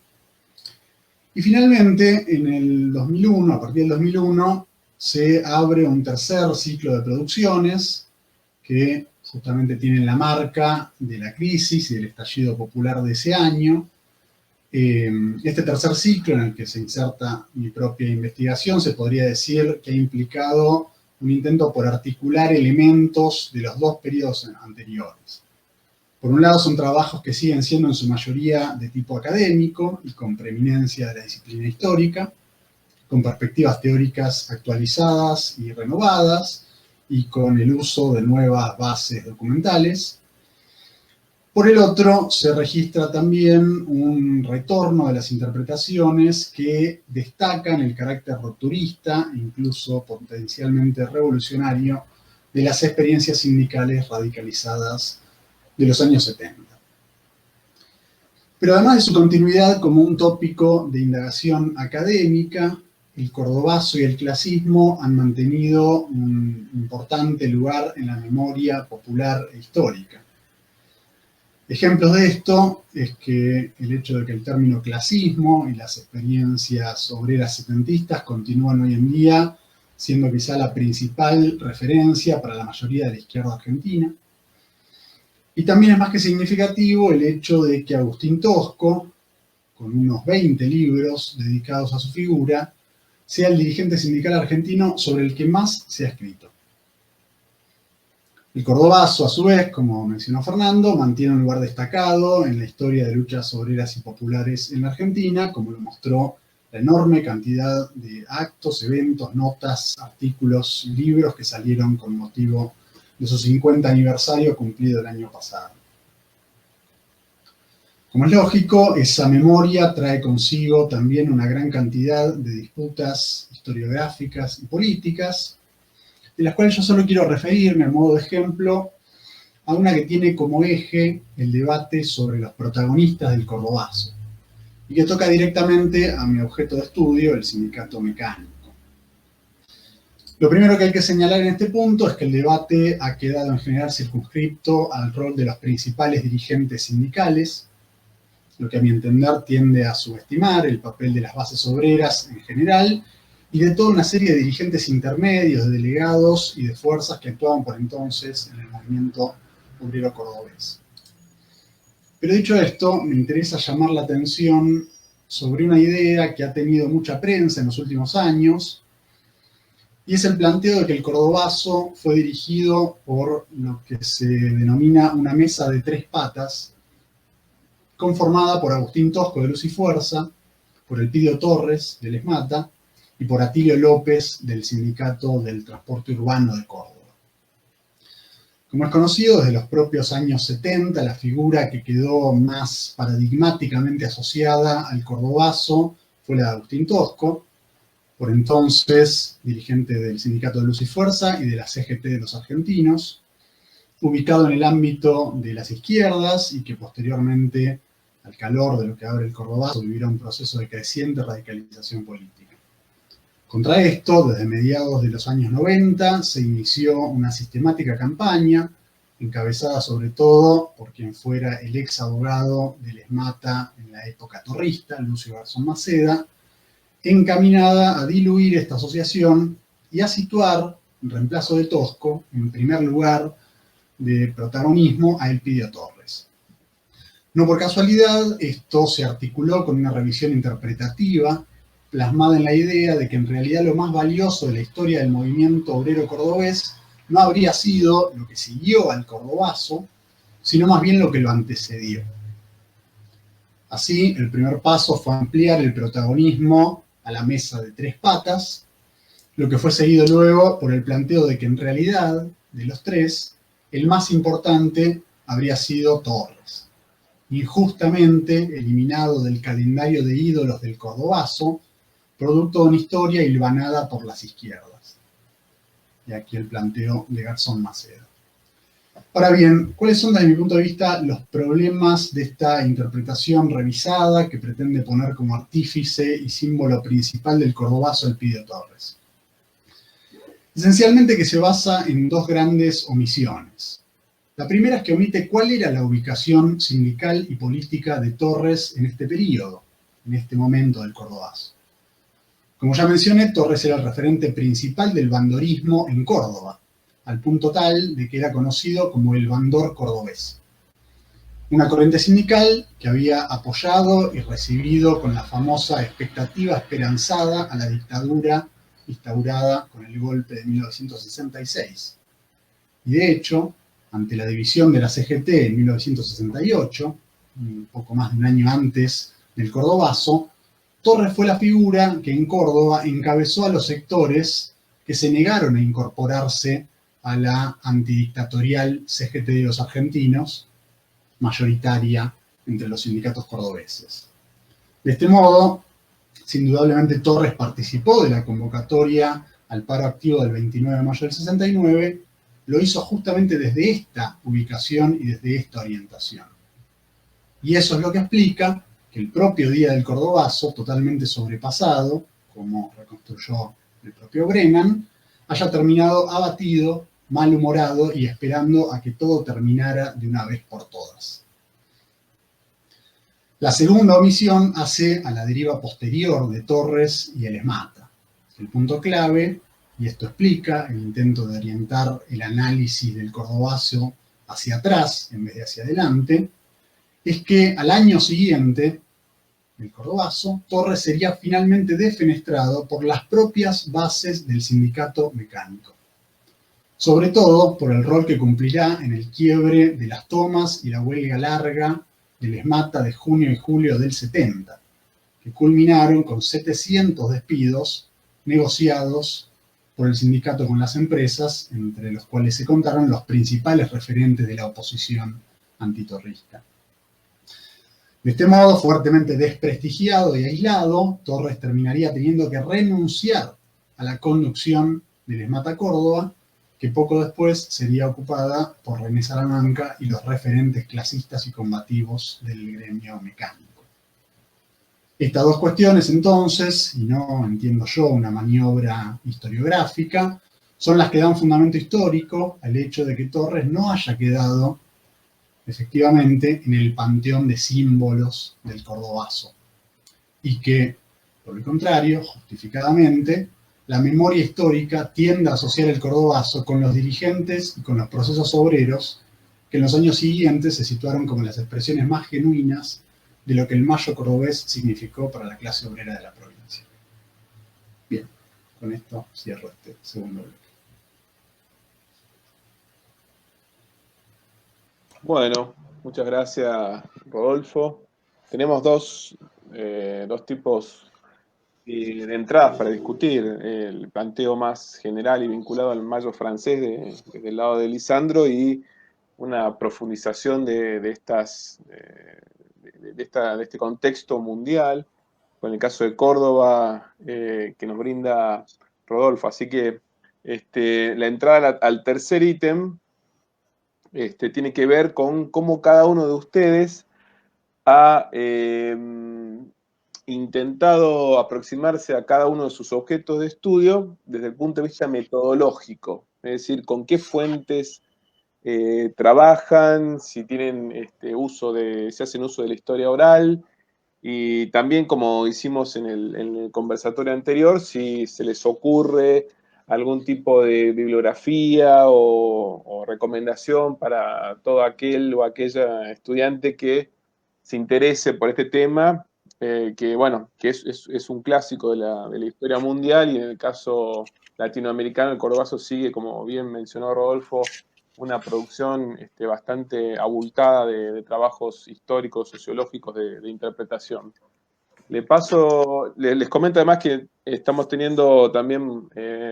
Y finalmente, en el 2001, a partir del 2001, se abre un tercer ciclo de producciones que justamente tienen la marca de la crisis y del estallido popular de ese año. Este tercer ciclo en el que se inserta mi propia investigación se podría decir que ha implicado un intento por articular elementos de los dos periodos anteriores. Por un lado son trabajos que siguen siendo en su mayoría de tipo académico y con preeminencia de la disciplina histórica, con perspectivas teóricas actualizadas y renovadas y con el uso de nuevas bases documentales. Por el otro, se registra también un retorno de las interpretaciones que destacan el carácter rupturista e incluso potencialmente revolucionario de las experiencias sindicales radicalizadas de los años 70. Pero además de su continuidad como un tópico de indagación académica, el cordobazo y el clasismo han mantenido un importante lugar en la memoria popular e histórica. Ejemplos de esto es que el hecho de que el término clasismo y las experiencias obreras setentistas continúan hoy en día siendo quizá la principal referencia para la mayoría de la izquierda argentina. Y también es más que significativo el hecho de que Agustín Tosco, con unos 20 libros dedicados a su figura, sea el dirigente sindical argentino sobre el que más se ha escrito. El cordobazo, a su vez, como mencionó Fernando, mantiene un lugar destacado en la historia de luchas obreras y populares en la Argentina, como lo mostró la enorme cantidad de actos, eventos, notas, artículos y libros que salieron con motivo de su 50 aniversario cumplido el año pasado. Como es lógico, esa memoria trae consigo también una gran cantidad de disputas historiográficas y políticas, de las cuales yo solo quiero referirme a modo de ejemplo a una que tiene como eje el debate sobre los protagonistas del cordobazo, y que toca directamente a mi objeto de estudio, el sindicato mecánico. Lo primero que hay que señalar en este punto es que el debate ha quedado en general circunscripto al rol de los principales dirigentes sindicales, lo que a mi entender tiende a subestimar el papel de las bases obreras en general y de toda una serie de dirigentes intermedios, de delegados y de fuerzas que actuaban por entonces en el movimiento obrero cordobés. Pero dicho esto, me interesa llamar la atención sobre una idea que ha tenido mucha prensa en los últimos años, y es el planteo de que el cordobazo fue dirigido por lo que se denomina una mesa de tres patas, conformada por Agustín Tosco de Luz y Fuerza, por Elpidio Torres del ESMATA y por Atilio López del Sindicato del Transporte Urbano de Córdoba. Como es conocido, desde los propios años 70, la figura que quedó más paradigmáticamente asociada al cordobazo fue la de Agustín Tosco, por entonces dirigente del Sindicato de Luz y Fuerza y de la CGT de los argentinos, ubicado en el ámbito de las izquierdas y que posteriormente, al calor de lo que abre el cordobazo, vivirá un proceso de creciente radicalización política. Contra esto, desde mediados de los años 90, se inició una sistemática campaña, encabezada sobre todo por quien fuera el ex abogado del ESMATA en la época torrista, Lucio Garzón Maceda, encaminada a diluir esta asociación y a situar, en reemplazo de Tosco, en primer lugar de protagonismo a Elpidio Torres. No por casualidad, esto se articuló con una revisión interpretativa plasmada en la idea de que en realidad lo más valioso de la historia del movimiento obrero cordobés no habría sido lo que siguió al cordobazo, sino más bien lo que lo antecedió. Así, el primer paso fue ampliar el protagonismo a la mesa de tres patas, lo que fue seguido luego por el planteo de que en realidad, de los tres, el más importante habría sido Torres, injustamente eliminado del calendario de ídolos del cordobazo, producto de una historia hilvanada por las izquierdas. Y aquí el planteo de Garzón Maceda. Ahora bien, ¿cuáles son desde mi punto de vista los problemas de esta interpretación revisada que pretende poner como artífice y símbolo principal del cordobazo Elpidio Torres? Esencialmente que se basa en dos grandes omisiones. La primera es que omite cuál era la ubicación sindical y política de Torres en este periodo, en este momento del cordobazo. Como ya mencioné, Torres era el referente principal del bandorismo en Córdoba, al punto tal de que era conocido como el bandor cordobés. Una corriente sindical que había apoyado y recibido con la famosa expectativa esperanzada a la dictadura instaurada con el golpe de 1966. Y de hecho, ante la división de la CGT en 1968, un poco más de un año antes del cordobazo, Torres fue la figura que en Córdoba encabezó a los sectores que se negaron a incorporarse a la antidictatorial CGT de los argentinos, mayoritaria entre los sindicatos cordobeses. De este modo, indudablemente Torres participó de la convocatoria al paro activo del 29 de mayo del 69, lo hizo justamente desde esta ubicación y desde esta orientación. Y eso es lo que explica que el propio día del cordobazo, totalmente sobrepasado, como reconstruyó el propio Brennan, haya terminado abatido, malhumorado y esperando a que todo terminara de una vez por todas. La segunda omisión hace a la deriva posterior de Torres y el ESMATA. El punto clave, y esto explica el intento de orientar el análisis del cordobazo hacia atrás en vez de hacia adelante, es que al año siguiente, el cordobazo, Torres sería finalmente defenestrado por las propias bases del sindicato mecánico. Sobre todo por el rol que cumplirá en el quiebre de las tomas y la huelga larga del ESMATA de junio y julio del 70, que culminaron con 700 despidos negociados por el sindicato con las empresas, entre los cuales se contaron los principales referentes de la oposición antitorrista. De este modo, fuertemente desprestigiado y aislado, Torres terminaría teniendo que renunciar a la conducción del ESMATA Córdoba, que poco después sería ocupada por René Salamanca y los referentes clasistas y combativos del gremio mecánico. Estas dos cuestiones, entonces, y no entiendo yo una maniobra historiográfica, son las que dan fundamento histórico al hecho de que Torres no haya quedado efectivamente en el panteón de símbolos del cordobazo y que, por el contrario, justificadamente, la memoria histórica tiende a asociar el cordobazo con los dirigentes y con los procesos obreros que en los años siguientes se situaron como las expresiones más genuinas de lo que el mayo cordobés significó para la clase obrera de la provincia. Bien, con esto cierro este segundo bloque. Bueno, muchas gracias, Rodolfo. Tenemos dos tipos de entradas para discutir el planteo más general y vinculado al mayo francés desde el lado de Lisandro y una profundización de este contexto mundial, con el caso de Córdoba que nos brinda Rodolfo. Así que la entrada al tercer ítem tiene que ver con cómo cada uno de ustedes ha intentado aproximarse a cada uno de sus objetos de estudio desde el punto de vista metodológico, es decir, con qué fuentes trabajan, si tienen si hacen uso de la historia oral, y también, como hicimos en el conversatorio anterior, si se les ocurre algún tipo de bibliografía o recomendación para todo aquel o aquella estudiante que se interese por este tema, que es un clásico de la historia mundial, y en el caso latinoamericano, el Cordobazo sigue, como bien mencionó Rodolfo, una producción bastante abultada de trabajos históricos, sociológicos de interpretación. Les comento además que estamos teniendo también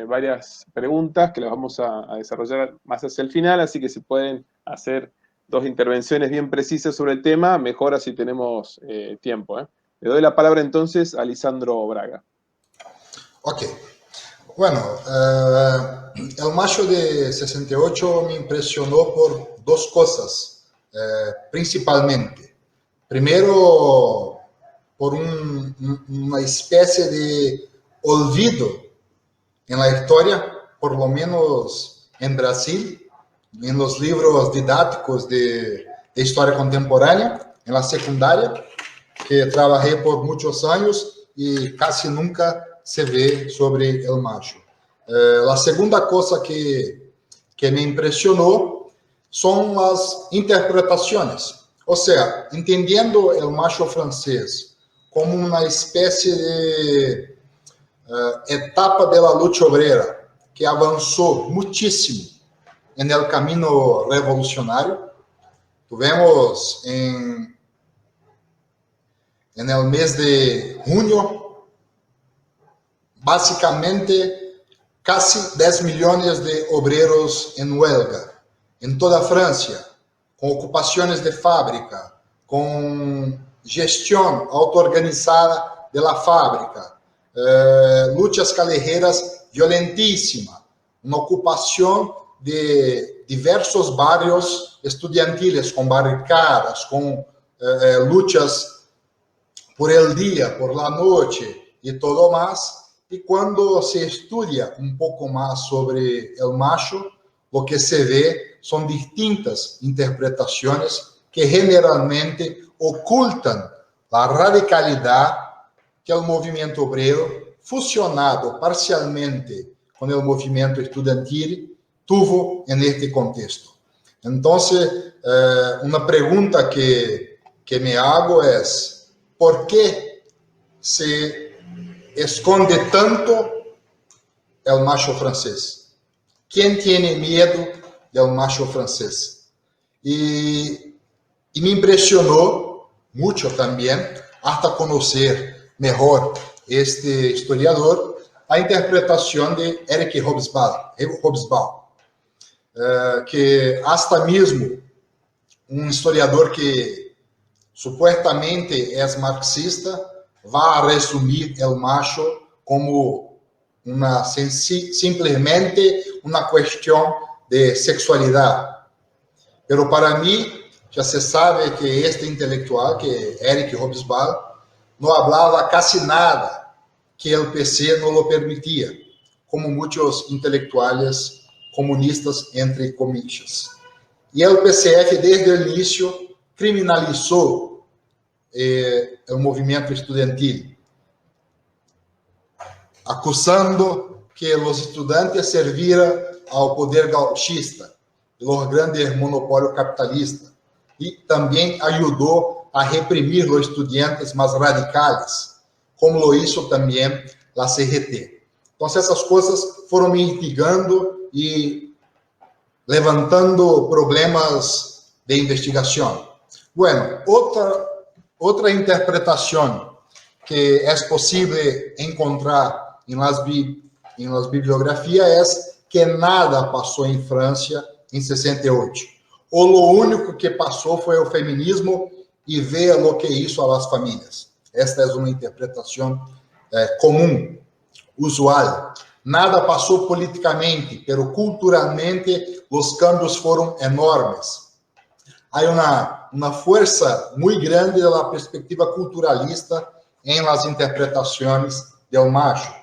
varias preguntas que las vamos a desarrollar más hacia el final, así que si pueden hacer 2 intervenciones bien precisas sobre el tema, mejor, así tenemos tiempo. Le doy la palabra entonces a Lisandro Braga. Ok. Bueno, el mayo de 68 me impresionó por 2 cosas, principalmente. Primero, por una especie de olvido en la historia, por lo menos en Brasil, en los libros didácticos de historia contemporánea, en la secundaria, que trabajé por muchos años y casi nunca se ve sobre el mayo. La segunda cosa que me impresionó son las interpretaciones. O sea, entendiendo el mayo francés como una especie de etapa de la lucha obrera que avanzó muchísimo en el camino revolucionario. Tuvimos en el mes de junio, básicamente casi 10 millones de obreros en huelga en toda Francia, con ocupaciones de fábrica, con gestión autoorganizada de la fábrica, luchas callejeras violentísimas, una ocupación de diversos barrios estudiantiles, con barricadas, con luchas por el día, por la noche y todo más. Y cuando se estudia un poco más sobre el mayo, lo que se ve son distintas interpretaciones que generalmente ocultan la radicalidad que el movimiento obrero, fusionado parcialmente con el movimiento estudiantil, tuvo en este contexto. Entonces, una pregunta que me hago es, ¿por qué se esconde tanto el mayo francés? ¿Quién tiene miedo del mayo francés? Y me impresionó mucho también, hasta conocer mejor este historiador, la interpretación de Eric Hobsbawm, que hasta mismo un historiador que supuestamente es marxista va a resumir el mayo como simplemente una cuestión de sexualidad. Pero para mí, ya se sabe que este intelectual, que Eric Hobsbawm, no hablaba casi nada que el PC no lo permitía, como muchos intelectuales comunistas, entre comillas. Y el PCF, desde el inicio, criminalizó el movimiento estudiantil, acusando que los estudiantes serviran al poder gauchista, los grandes monopolios capitalistas, y también ayudó a reprimir los estudiantes más radicales, como lo hizo también la CGT. Entonces, esas cosas fueron mitigando y levantando problemas de investigación. Bueno, otra interpretación que é possível encontrar em las bibliografías é que nada passou em França em 68. O único que passou foi o feminismo e veja o que hizo a las famílias. Esta é uma interpretação comum, usual. Nada passou politicamente, pero culturalmente os cambios foram enormes. Há uma força muito grande da perspectiva culturalista em las interpretações del macho.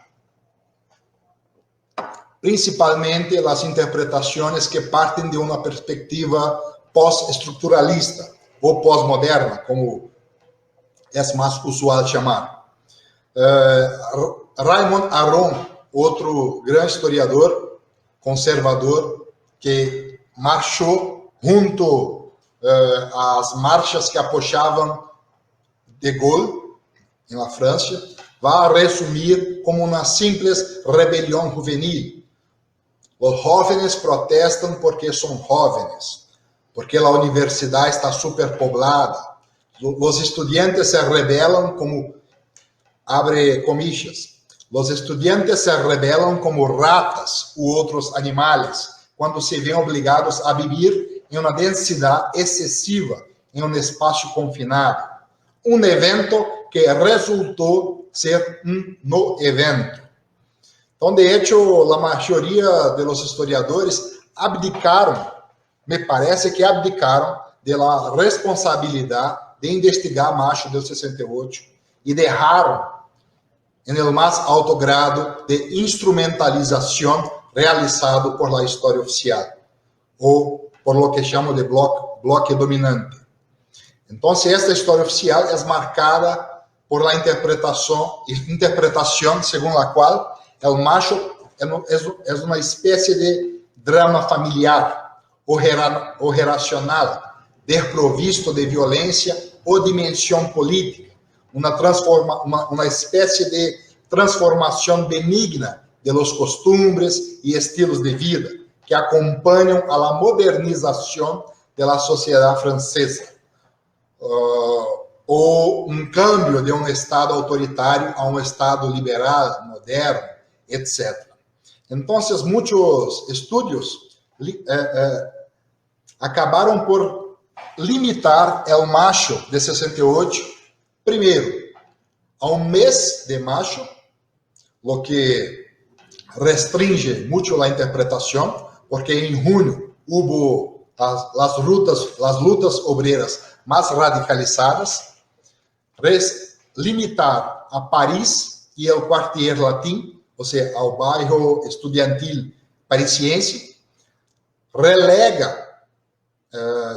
Principalmente as interpretações que partem de uma perspectiva pós-estruturalista ou pós-moderna, como é mais usual chamar. Raymond Aron, outro grande historiador, conservador, que marchou junto às marchas que apoiavam de Gaulle, em la França, vai resumir como uma simples rebelião juvenil. Os jovens protestam porque são jovens, porque a universidade está superpoblada. Os estudantes se rebelam como, abre comillas, os estudantes se rebelam como ratas ou outros animais, quando se veem obrigados a viver em uma densidade excessiva, em um espaço confinado. Um evento que resultou ser no evento. Então, de hecho, a maioria dos historiadores abdicaram, me parece que abdicaram da responsabilidade de investigar macho del 68 e deixaram em el mais alto grado de instrumentalização realizado por la história oficial, ou por lo que chamo de bloque dominante. Então, esta história oficial é marcada por la interpretação segundo a qual o macho é uma espécie de drama familiar ou relacional, desprovisto de violência ou dimensão política, uma espécie de transformação benigna de los costumbres e estilos de vida que acompanham a la modernização da sociedade francesa, ou cambio de estado autoritário a estado liberal, moderno, etc. Então, muitos estudos acabaram por limitar o macho de 68, primeiro, a mês de macho, o que restringe muito a interpretação, porque em junho houve as lutas obreras mais radicalizadas, limitar a Paris e o Quartier Latim, ou seja, ao bairro estudantil parisiense, relega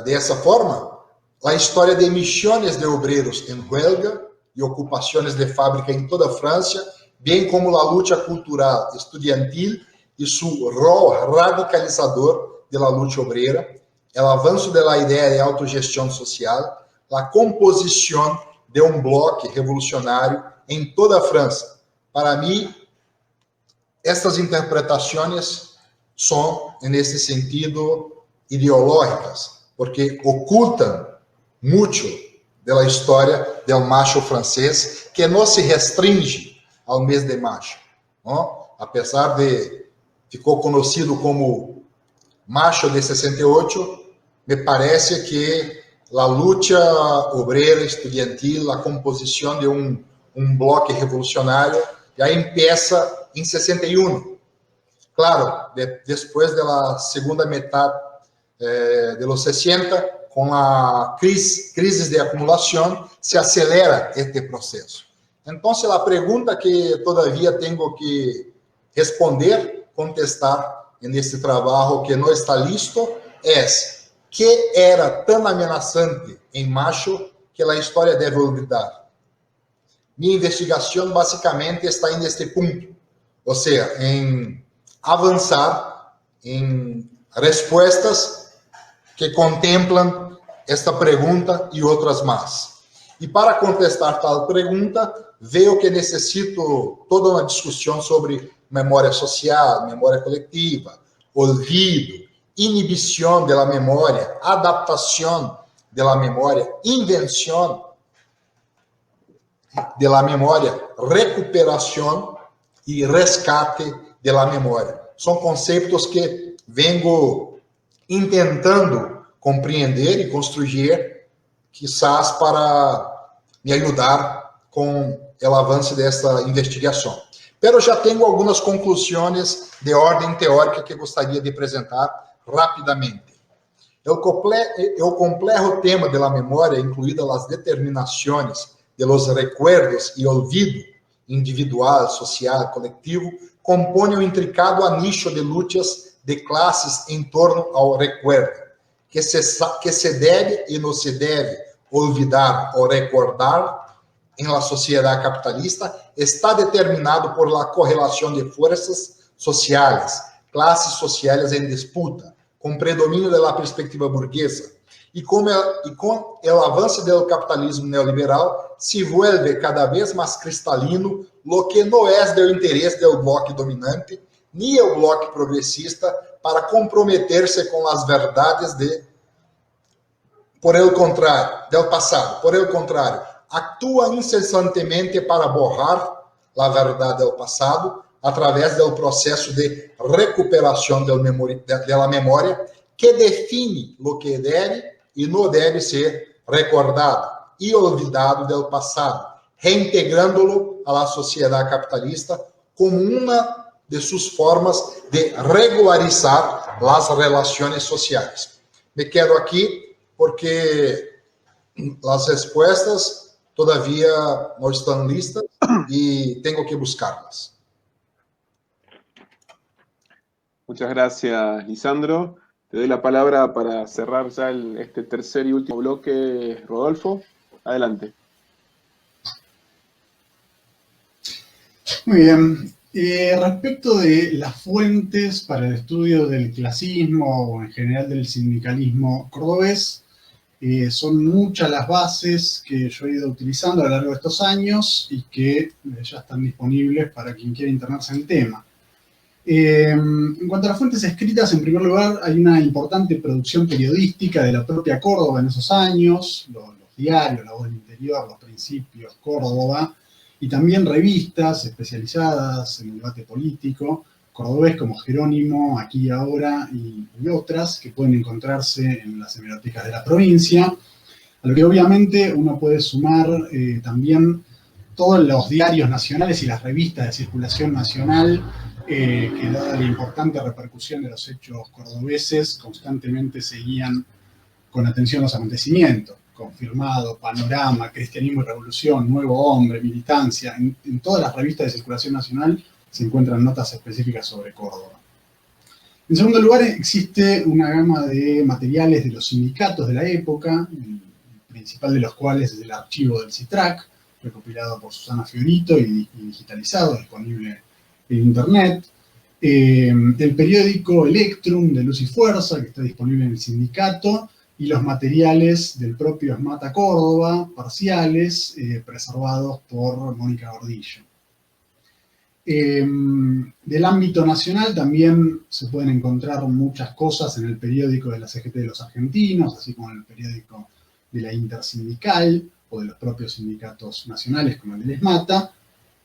dessa forma a história de milhões de obreiros em huelga e ocupações de fábrica em toda a França, bem como a luta cultural estudantil e seu rol radicalizador da luta obreira, o avanço da ideia de autogestão social, a composição de bloco revolucionário em toda a França. Para mim, estas interpretações são, nesse sentido, ideológicas, porque ocultam muito da história do macho francês, que não se restringe ao mês de macho. Não? Apesar de ficou conhecido como macho de 68, me parece que a luta obreira estudantil, a composição de um bloco revolucionário, já começa em 61. Claro, depois da segunda metade de los 60, com a crise de acumulação, se acelera este processo. Então, a pergunta que todavia tenho que responder, contestar neste trabalho que não está listo, é: que era tão ameaçante em macho que a história deve olvidar? Minha investigação basicamente está neste ponto, ou seja, em avançar em respostas que contemplam esta pergunta e outras mais. E para contestar tal pergunta, vejo que necessito toda uma discussão sobre memória social, memória coletiva, olvido, inibição da memória, adaptação da memória, invenção. de la memoria, recuperación y rescate de la memoria. Son conceptos que vengo intentando compreender y construir, quizás para me ayudar com o avanço dessa investigação. Pero já tenho algumas conclusões de ordem teórica que gostaria de apresentar rapidamente. O complejo tema de la memória, incluídas as determinações de los recuerdos e olvido individual, social, coletivo, compõe um intricado anicho de lutas de classes em torno ao recuerdo, que se deve e não se deve olvidar ou recordar em la sociedade capitalista, está determinado por la correlação de forças sociais, classes sociais em disputa, com predomínio da perspectiva burguesa, e com o avanço do capitalismo neoliberal, se vuelve cada vez mais cristalino lo que não é do interesse do bloco dominante, nem o bloco progressista, para comprometer-se com as verdades del passado. Por el contrário, actúa incessantemente para borrar a verdade do passado através do processo de recuperação da memória que define o que deve e não deve ser recordado e olvidado do passado, reintegrando-lo à sociedade capitalista como uma de suas formas de regularizar as relações sociais. Me quedo aqui porque as respostas todavia não estão listas e tenho que buscá-las. Muchas gracias, Lisandro. Te doy la palabra para cerrar ya este tercer y último bloque, Rodolfo. Adelante. Muy bien. Respecto de las fuentes para el estudio del clasismo o en general del sindicalismo cordobés, son muchas las bases que yo he ido utilizando a lo largo de estos años y que ya están disponibles para quien quiera internarse en el tema. En cuanto a las fuentes escritas, en primer lugar, hay una importante producción periodística de la propia Córdoba en esos años, los diarios, La Voz del Interior, Los Principios, Córdoba, y también revistas especializadas en el debate político, cordobés como Jerónimo, Aquí y Ahora y otras que pueden encontrarse en las hemerotecas de la provincia, a lo que obviamente uno puede sumar también todos los diarios nacionales y las revistas de circulación nacional que dada la importante repercusión de los hechos cordobeses, constantemente seguían con atención los acontecimientos. Confirmado, Panorama, Cristianismo y Revolución, Nuevo Hombre, Militancia, en todas las revistas de circulación nacional se encuentran notas específicas sobre Córdoba. En segundo lugar, existe una gama de materiales de los sindicatos de la época, el principal de los cuales es el archivo del CITRAC, recopilado por Susana Fiorito y digitalizado, disponible en Internet. El periódico Electrum de Luz y Fuerza, que está disponible en el sindicato, y los materiales del propio Esmata Córdoba, parciales, preservados por Mónica Gordillo. Del ámbito nacional también se pueden encontrar muchas cosas en el periódico de la CGT de los Argentinos, así como en el periódico de la Intersindical o de los propios sindicatos nacionales como el del Esmata.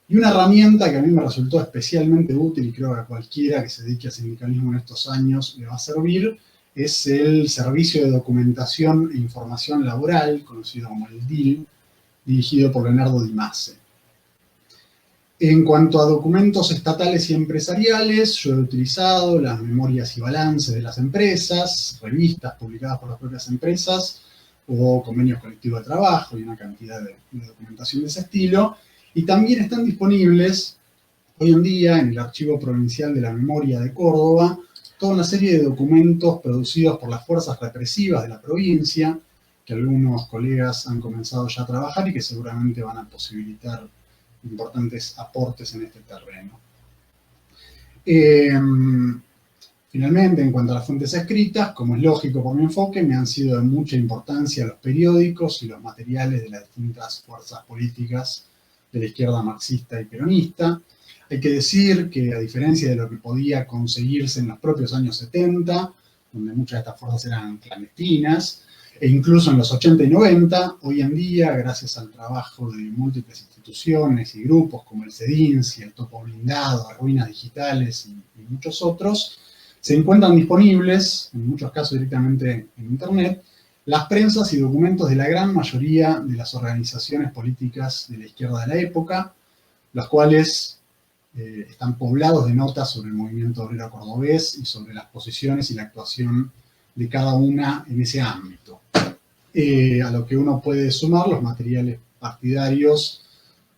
Y una herramienta que a mí me resultó especialmente útil y creo que a cualquiera que se dedique al sindicalismo en estos años le va a servir, es el Servicio de Documentación e Información Laboral, conocido como el DIL, dirigido por Leonardo Di Mase. En cuanto a documentos estatales y empresariales, yo he utilizado las memorias y balances de las empresas, revistas publicadas por las propias empresas, o convenios colectivos de trabajo y una cantidad de documentación de ese estilo. Y también están disponibles hoy en día en el Archivo Provincial de la Memoria de Córdoba toda una serie de documentos producidos por las fuerzas represivas de la provincia, que algunos colegas han comenzado ya a trabajar y que seguramente van a posibilitar importantes aportes en este terreno. Finalmente, en cuanto a las fuentes escritas, como es lógico por mi enfoque, me han sido de mucha importancia los periódicos y los materiales de las distintas fuerzas políticas de la izquierda marxista y peronista. Hay que decir que, a diferencia de lo que podía conseguirse en los propios años 70, donde muchas de estas fuerzas eran clandestinas, E incluso en los 80 y 90, hoy en día, gracias al trabajo de múltiples instituciones y grupos como el CEDINS y el Topo Blindado, Ruinas Digitales y muchos otros, se encuentran disponibles, en muchos casos directamente en Internet, las prensas y documentos de la gran mayoría de las organizaciones políticas de la izquierda de la época, los cuales están poblados de notas sobre el movimiento obrero cordobés y sobre las posiciones y la actuación de cada una en ese ámbito. A lo que uno puede sumar los materiales partidarios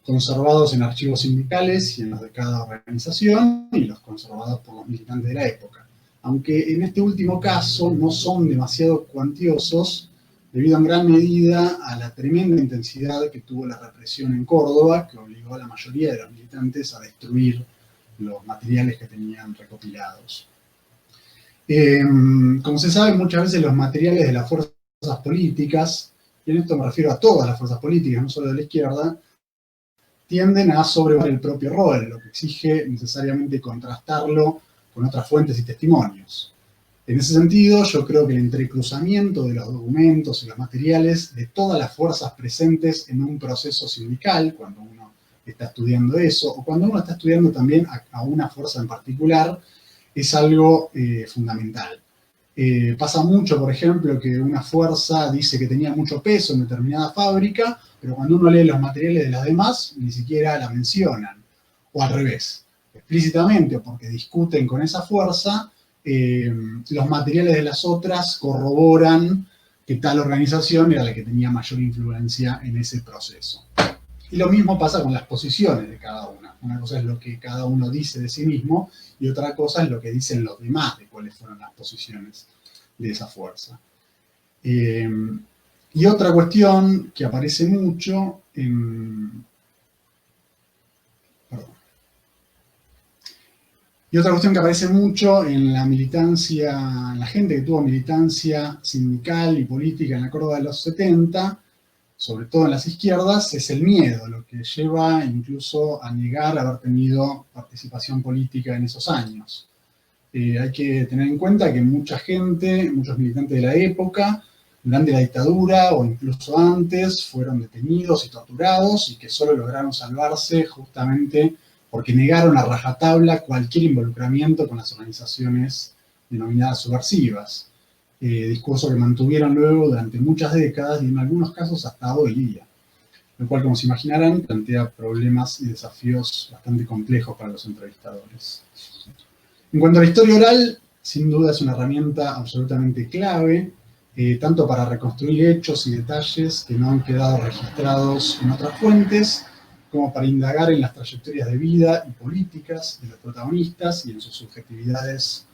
conservados en archivos sindicales y en los de cada organización y los conservados por los militantes de la época. Aunque en este último caso no son demasiado cuantiosos, debido en gran medida a la tremenda intensidad que tuvo la represión en Córdoba, que obligó a la mayoría de los militantes a destruir los materiales que tenían recopilados. Como se sabe, muchas veces los materiales de las fuerzas políticas, y en esto me refiero a todas las fuerzas políticas, no solo de la izquierda, tienden a sobrevolar el propio rol, lo que exige necesariamente contrastarlo con otras fuentes y testimonios. En ese sentido, yo creo que el entrecruzamiento de los documentos y los materiales de todas las fuerzas presentes en un proceso sindical, cuando uno está estudiando eso, o cuando uno está estudiando también a una fuerza en particular, es algo fundamental. Pasa mucho, por ejemplo, que una fuerza dice que tenía mucho peso en determinada fábrica, pero cuando uno lee los materiales de las demás, ni siquiera la mencionan. O al revés, explícitamente, o porque discuten con esa fuerza, los materiales de las otras corroboran que tal organización era la que tenía mayor influencia en ese proceso. Y lo mismo pasa con las posiciones de cada una. Una cosa es lo que cada uno dice de sí mismo y otra cosa es lo que dicen los demás de cuáles fueron las posiciones de esa fuerza. Y otra cuestión que aparece mucho en la militancia, en la gente que tuvo militancia sindical y política en la Córdoba de los 70, sobre todo en las izquierdas, es el miedo, lo que lleva incluso a negar haber tenido participación política en esos años. Hay que tener en cuenta que mucha gente, muchos militantes de la época, durante la dictadura o incluso antes, fueron detenidos y torturados y que solo lograron salvarse justamente porque negaron a rajatabla cualquier involucramiento con las organizaciones denominadas subversivas. Discurso que mantuvieron luego durante muchas décadas y en algunos casos hasta hoy día, lo cual, como se imaginarán, plantea problemas y desafíos bastante complejos para los entrevistadores. En cuanto a la historia oral, sin duda es una herramienta absolutamente clave, tanto para reconstruir hechos y detalles que no han quedado registrados en otras fuentes, como para indagar en las trayectorias de vida y políticas de los protagonistas y en sus subjetividades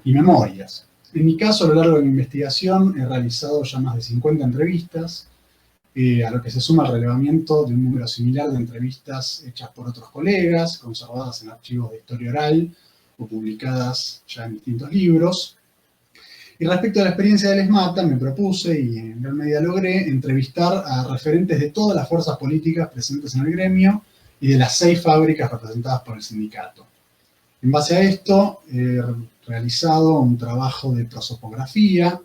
y memorias. En mi caso, a lo largo de mi investigación, he realizado ya más de 50 entrevistas, a lo que se suma el relevamiento de un número similar de entrevistas hechas por otros colegas, conservadas en archivos de historia oral o publicadas ya en distintos libros. Y respecto a la experiencia del ESMATA, me propuse, y en gran medida logré, entrevistar a referentes de todas las fuerzas políticas presentes en el gremio y de las 6 fábricas representadas por el sindicato. En base a esto, he realizado un trabajo de prosopografía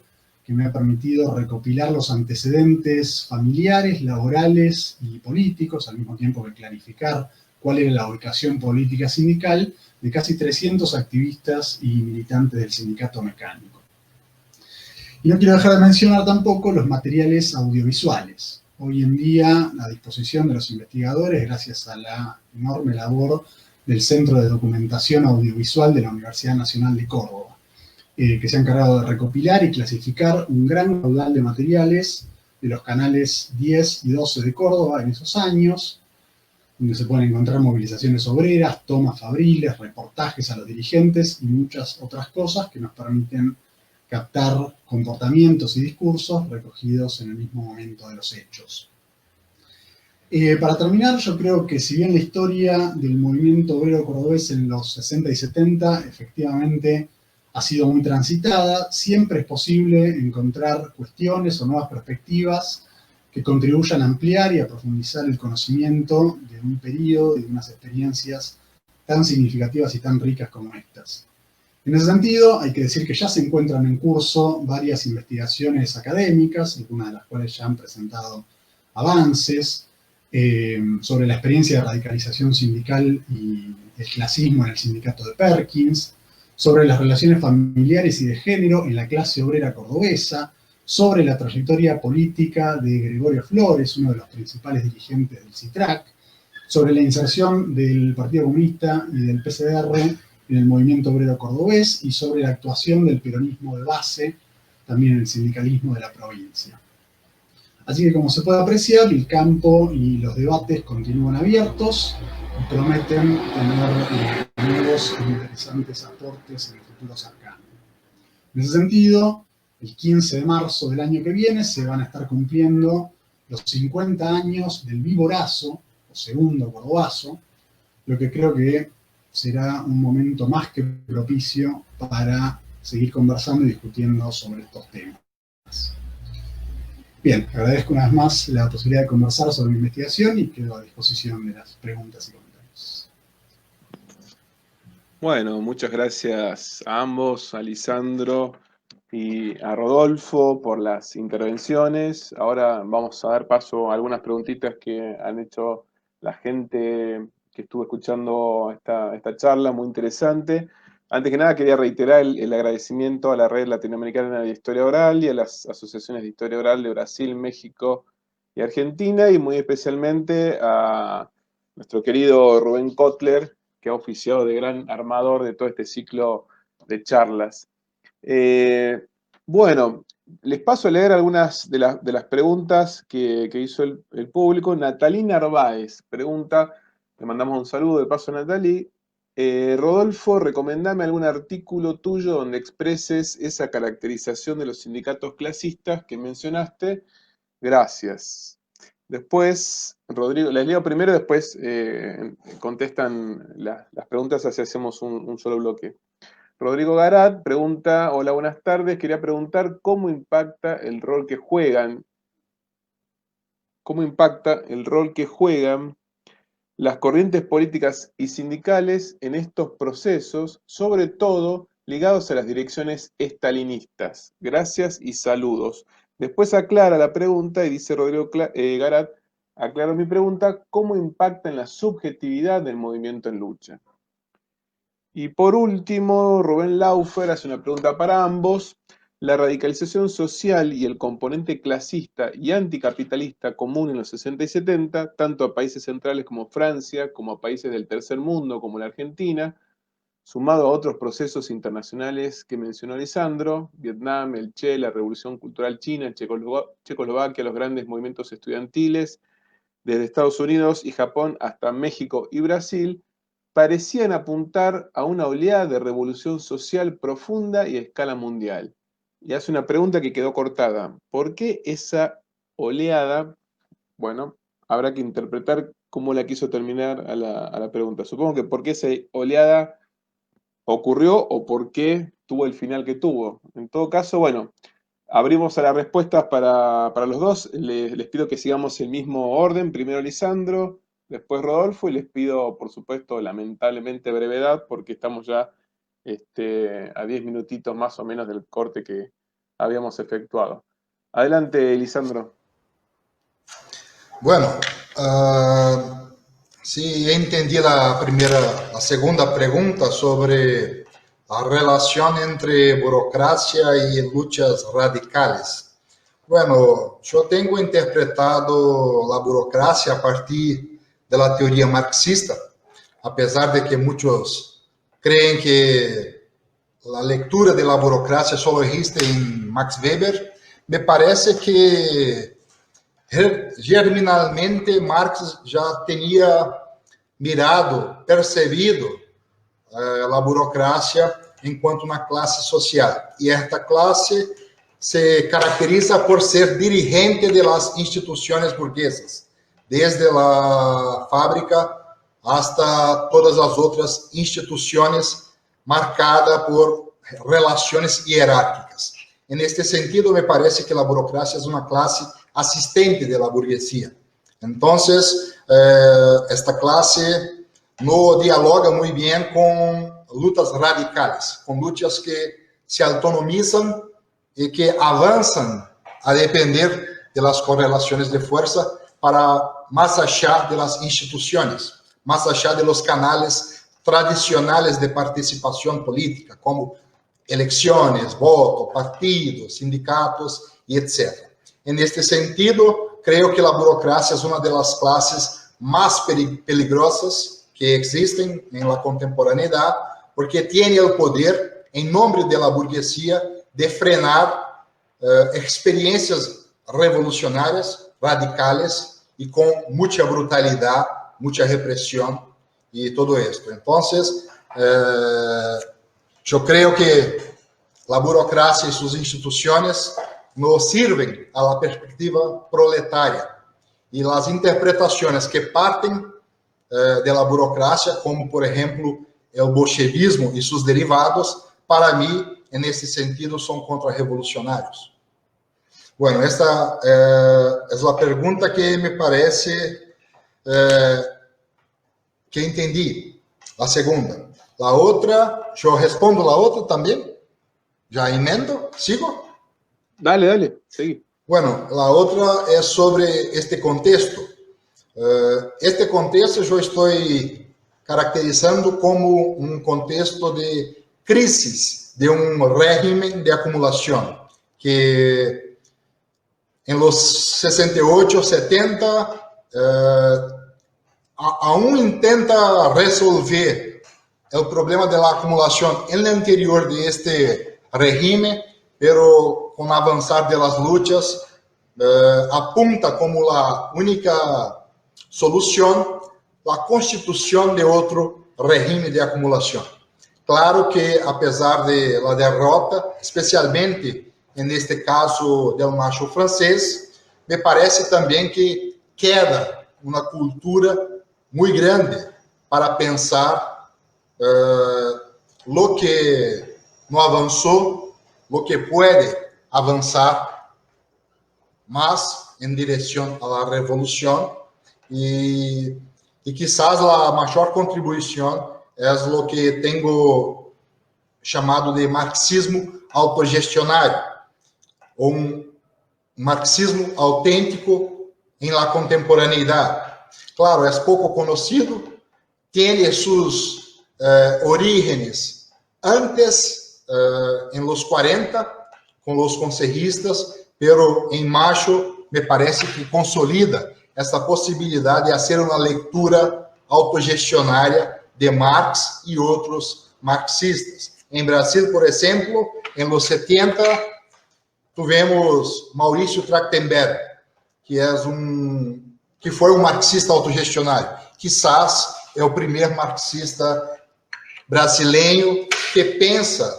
que me ha permitido recopilar los antecedentes familiares, laborales y políticos, al mismo tiempo que clarificar cuál era la ubicación política sindical de casi 300 activistas y militantes del sindicato mecánico. Y no quiero dejar de mencionar tampoco los materiales audiovisuales. Hoy en día, a disposición de los investigadores, gracias a la enorme labor del Centro de Documentación Audiovisual de la Universidad Nacional de Córdoba, que se ha encargado de recopilar y clasificar un gran caudal de materiales de los canales 10 y 12 de Córdoba en esos años, donde se pueden encontrar movilizaciones obreras, tomas fabriles, reportajes a los dirigentes y muchas otras cosas que nos permiten captar comportamientos y discursos recogidos en el mismo momento de los hechos. Para terminar, yo creo que si bien la historia del movimiento obrero cordobés en los 60 y 70 efectivamente ha sido muy transitada, siempre es posible encontrar cuestiones o nuevas perspectivas que contribuyan a ampliar y a profundizar el conocimiento de un periodo y de unas experiencias tan significativas y tan ricas como estas. En ese sentido, hay que decir que ya se encuentran en curso varias investigaciones académicas, algunas de las cuales ya han presentado avances sobre la experiencia de radicalización sindical y el clasismo en el sindicato de Perkins, sobre las relaciones familiares y de género en la clase obrera cordobesa, sobre la trayectoria política de Gregorio Flores, uno de los principales dirigentes del CITRAC, sobre la inserción del Partido Comunista y del PCDR en el movimiento obrero cordobés y sobre la actuación del peronismo de base, también en el sindicalismo de la provincia. Así que, como se puede apreciar, el campo y los debates continúan abiertos y prometen tener nuevos e interesantes aportes en el futuro cercano. En ese sentido, el 15 de marzo del año que viene se van a estar cumpliendo los 50 años del Viborazo, o segundo Cordobazo, lo que creo que será un momento más que propicio para seguir conversando y discutiendo sobre estos temas. Bien, agradezco una vez más la posibilidad de conversar sobre mi investigación y quedo a disposición de las preguntas y comentarios. Bueno, muchas gracias a ambos, a Lisandro y a Rodolfo, por las intervenciones. Ahora vamos a dar paso a algunas preguntitas que han hecho la gente que estuvo escuchando esta charla, muy interesante. Antes que nada, quería reiterar el agradecimiento a la Red Latinoamericana de Historia Oral y a las asociaciones de Historia Oral de Brasil, México y Argentina, y muy especialmente a nuestro querido Rubén Kotler, que ha oficiado de gran armador de todo este ciclo de charlas. Bueno, les paso a leer algunas de las preguntas que hizo el público. Natalí Narváez pregunta, le mandamos un saludo de paso a Natalí. Rodolfo, recomendame algún artículo tuyo donde expreses esa caracterización de los sindicatos clasistas que mencionaste. Gracias. Después, Rodrigo, les leo primero, después contestan las preguntas, así hacemos un solo bloque. Rodrigo Garat pregunta, hola, buenas tardes, quería preguntar cómo impacta el rol que juegan las corrientes políticas y sindicales en estos procesos, sobre todo ligados a las direcciones estalinistas. Gracias y saludos. Después aclara la pregunta y dice Rodrigo Garat, aclaro mi pregunta, ¿cómo impacta en la subjetividad del movimiento en lucha? Y por último, Rubén Laufer hace una pregunta para ambos. La radicalización social y el componente clasista y anticapitalista común en los 60 y 70, tanto a países centrales como Francia, como a países del tercer mundo, como la Argentina, sumado a otros procesos internacionales que mencionó Lisandro, Vietnam, el Che, la Revolución Cultural China, Checoslovaquia, los grandes movimientos estudiantiles, desde Estados Unidos y Japón hasta México y Brasil, parecían apuntar a una oleada de revolución social profunda y a escala mundial. Y hace una pregunta que quedó cortada. ¿Por qué esa oleada? Bueno, habrá que interpretar cómo la quiso terminar a la pregunta. Supongo que por qué esa oleada ocurrió o por qué tuvo el final que tuvo. En todo caso, bueno, abrimos a las respuestas para los dos. Les pido que sigamos el mismo orden. Primero Lisandro, después Rodolfo, y les pido, por supuesto, lamentablemente brevedad, porque estamos ya a 10 minutitos más o menos del corte que habíamos efectuado. Adelante, Lisandro. Bueno, sí, entendí la segunda pregunta sobre la relación entre burocracia y luchas radicales. Bueno, yo tengo interpretado la burocracia a partir de la teoría marxista, a pesar de que muchos creen que la lectura de la burocracia solo existe en Max Weber. Me parece que germinalmente Marx ya tenía mirado, percebido la burocracia enquanto una clase social. Y esta clase se caracteriza por ser dirigente de las instituciones burguesas, desde la fábrica hasta todas las otras instituciones marcadas por relaciones jerárquicas. En este sentido, me parece que la burocracia es una clase asistente de la burguesía. Entonces, esta clase no dialoga muy bien con lutas radicales, con luchas que se autonomizan y que avanzan a depender de las correlaciones de fuerza para más allá de las instituciones, más allá de los canales tradicionales de participación política, como elecciones, voto, partidos, sindicatos y etc. En este sentido, creo que la burocracia es una de las clases más peligrosas que existen en la contemporaneidad, porque tiene el poder, en nombre de la burguesía, de frenar experiencias revolucionarias, radicales y con mucha brutalidad, mucha represión y todo esto. Entonces, yo creo que la burocracia y sus instituciones no sirven a la perspectiva proletaria. Y las interpretaciones que parten de la burocracia, como por ejemplo el bolchevismo y sus derivados, para mí, en ese sentido, son contrarrevolucionarios. Bueno, esta es la pregunta que me parece que entendí. La segunda. La otra, yo respondo la otra también. ¿Ya emendo? ¿Sigo? Dale, dale, seguí. Bueno, la otra es sobre este contexto. Este contexto yo estoy caracterizando como un contexto de crisis de un régimen de acumulación que en los 68, 70 aún intenta resolver el problema de la acumulación en el interior de este régimen, pero con avanzar de las luchas apunta como la única solución la constitución de otro régimen de acumulación. Claro que a pesar de la derrota, especialmente en este caso del macho francés, me parece también que queda una cultura muy grande para pensar lo que no avanzó, lo que puede avanzar más en dirección a la revolución y quizás la mayor contribución es lo que tengo llamado de marxismo autogestionario, o un marxismo auténtico en la contemporaneidad. Claro, es poco conocido, tiene sus orígenes antes, en los 40, con los consejistas, pero en Macho me parece que consolida esta posibilidad de hacer una lectura autogestionaria de Marx y otros marxistas. En Brasil, por ejemplo, en los 70, tuvimos Maurício Trachtenberg, que fue un marxista autogestionario. Quizás el primer marxista brasileño que pensa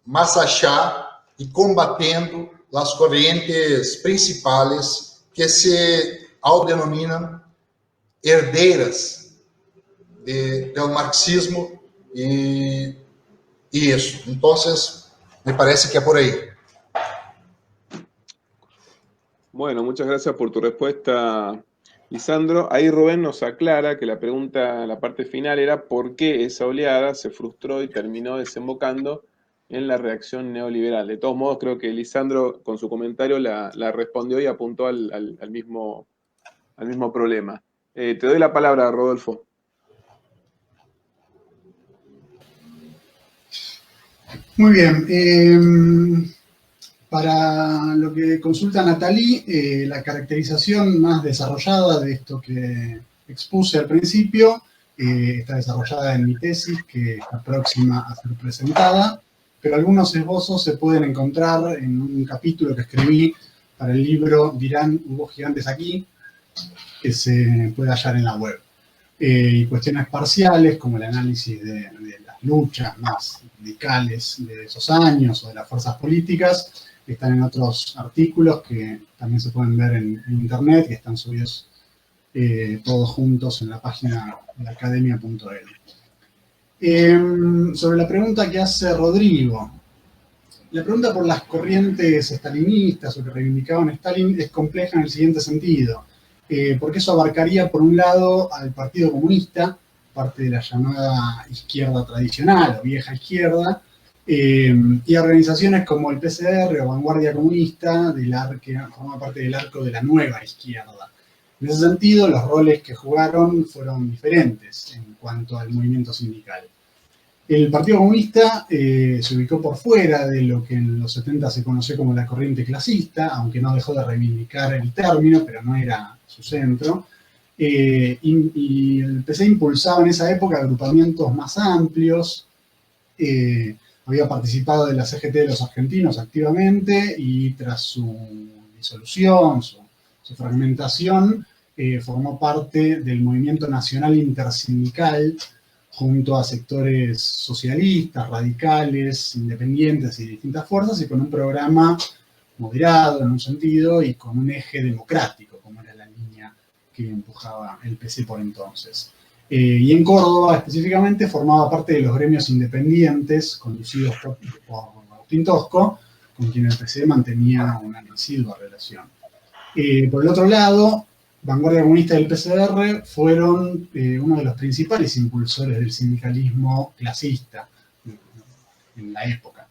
más allá y combatiendo las corrientes principales que se autodenominan herdeiras del marxismo y eso. Entonces, me parece que es por ahí. Bueno, muchas gracias por tu respuesta, Lisandro. Ahí Rubén nos aclara que la pregunta, la parte final era por qué esa oleada se frustró y terminó desembocando en la reacción neoliberal. De todos modos, creo que Lisandro, con su comentario, la respondió y apuntó al mismo problema. Te doy la palabra, Rodolfo. Muy bien. Para lo que consulta Nathalie, la caracterización más desarrollada de esto que expuse al principio está desarrollada en mi tesis, que está próxima a ser presentada, pero algunos esbozos se pueden encontrar en un capítulo que escribí para el libro Dirán, hubo gigantes aquí, que se puede hallar en la web. Y cuestiones parciales, como el análisis de las luchas más radicales de esos años o de las fuerzas políticas, están en otros artículos que también se pueden ver en internet, que están subidos todos juntos en la página de academia.el. Sobre la pregunta que hace Rodrigo, la pregunta por las corrientes estalinistas o que reivindicaban Stalin es compleja en el siguiente sentido, porque eso abarcaría, por un lado, al Partido Comunista, parte de la llamada izquierda tradicional o vieja izquierda, y organizaciones como el PCR o Vanguardia Comunista, que forma parte del arco de la nueva izquierda. En ese sentido, los roles que jugaron fueron diferentes en cuanto al movimiento sindical. El Partido Comunista se ubicó por fuera de lo que en los 70 se conoció como la corriente clasista, aunque no dejó de reivindicar el término, pero no era su centro. Y el PC impulsaba en esa época agrupamientos más amplios, había participado de la CGT de los argentinos activamente y tras su disolución, su fragmentación, formó parte del movimiento nacional intersindical junto a sectores socialistas, radicales, independientes y distintas fuerzas, y con un programa moderado en un sentido y con un eje democrático, como era la línea que empujaba el PC por entonces. Y en Córdoba, específicamente, formaba parte de los gremios independientes conducidos por Agustín Tosco, con quien el PC mantenía una residua relación. Por el otro lado, Vanguardia Comunista y el PCR fueron uno de los principales impulsores del sindicalismo clasista en la época.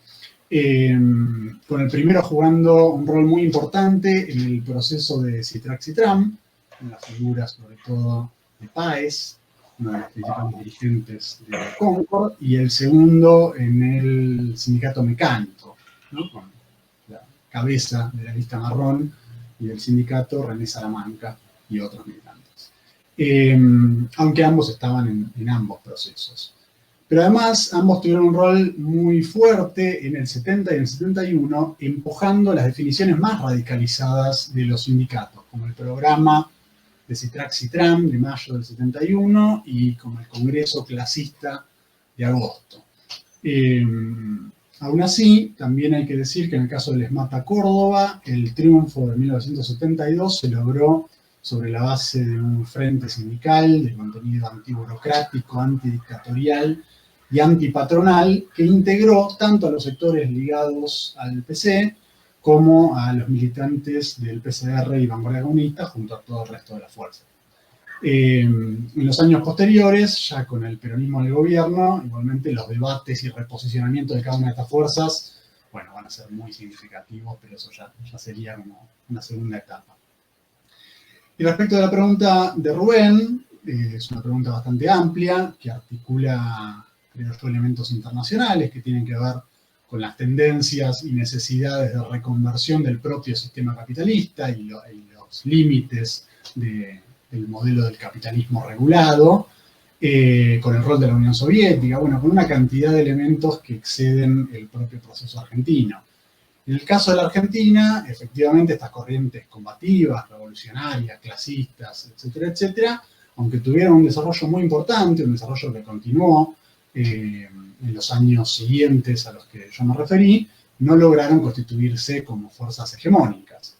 Con el primero jugando un rol muy importante en el proceso de Citrac-Citram, en la figura sobre todo de Páez, uno de los principales dirigentes de Concord, y el segundo en el sindicato mecánico, ¿no? Con la cabeza de la lista marrón y el sindicato René Salamanca y otros militantes. Aunque ambos estaban en ambos procesos. Pero además ambos tuvieron un rol muy fuerte en el 70 y en el 71, empujando las definiciones más radicalizadas de los sindicatos, como el programa de Citrac-Citram de mayo del 71 y como el Congreso Clasista de agosto. Aún así, también hay que decir que en el caso del ESMATA Córdoba, el triunfo de 1972 se logró sobre la base de un frente sindical de contenido antiburocrático, antidictatorial y antipatronal que integró tanto a los sectores ligados al PC como a los militantes del PCR y Vanguardia Comunista junto a todo el resto de la fuerza. En los años posteriores, ya con el peronismo en el gobierno, igualmente los debates y reposicionamiento de cada una de estas fuerzas, bueno, van a ser muy significativos, pero eso ya sería como una segunda etapa. Y respecto de la pregunta de Rubén, es una pregunta bastante amplia, que articula, creo yo, elementos internacionales que tienen que ver con las tendencias y necesidades de reconversión del propio sistema capitalista y los límites del modelo del capitalismo regulado, con el rol de la Unión Soviética, bueno, con una cantidad de elementos que exceden el propio proceso argentino. En el caso de la Argentina, efectivamente, estas corrientes combativas, revolucionarias, clasistas, etcétera, etcétera, aunque tuvieron un desarrollo muy importante, un desarrollo que continuó en los años siguientes a los que yo me referí, no lograron constituirse como fuerzas hegemónicas.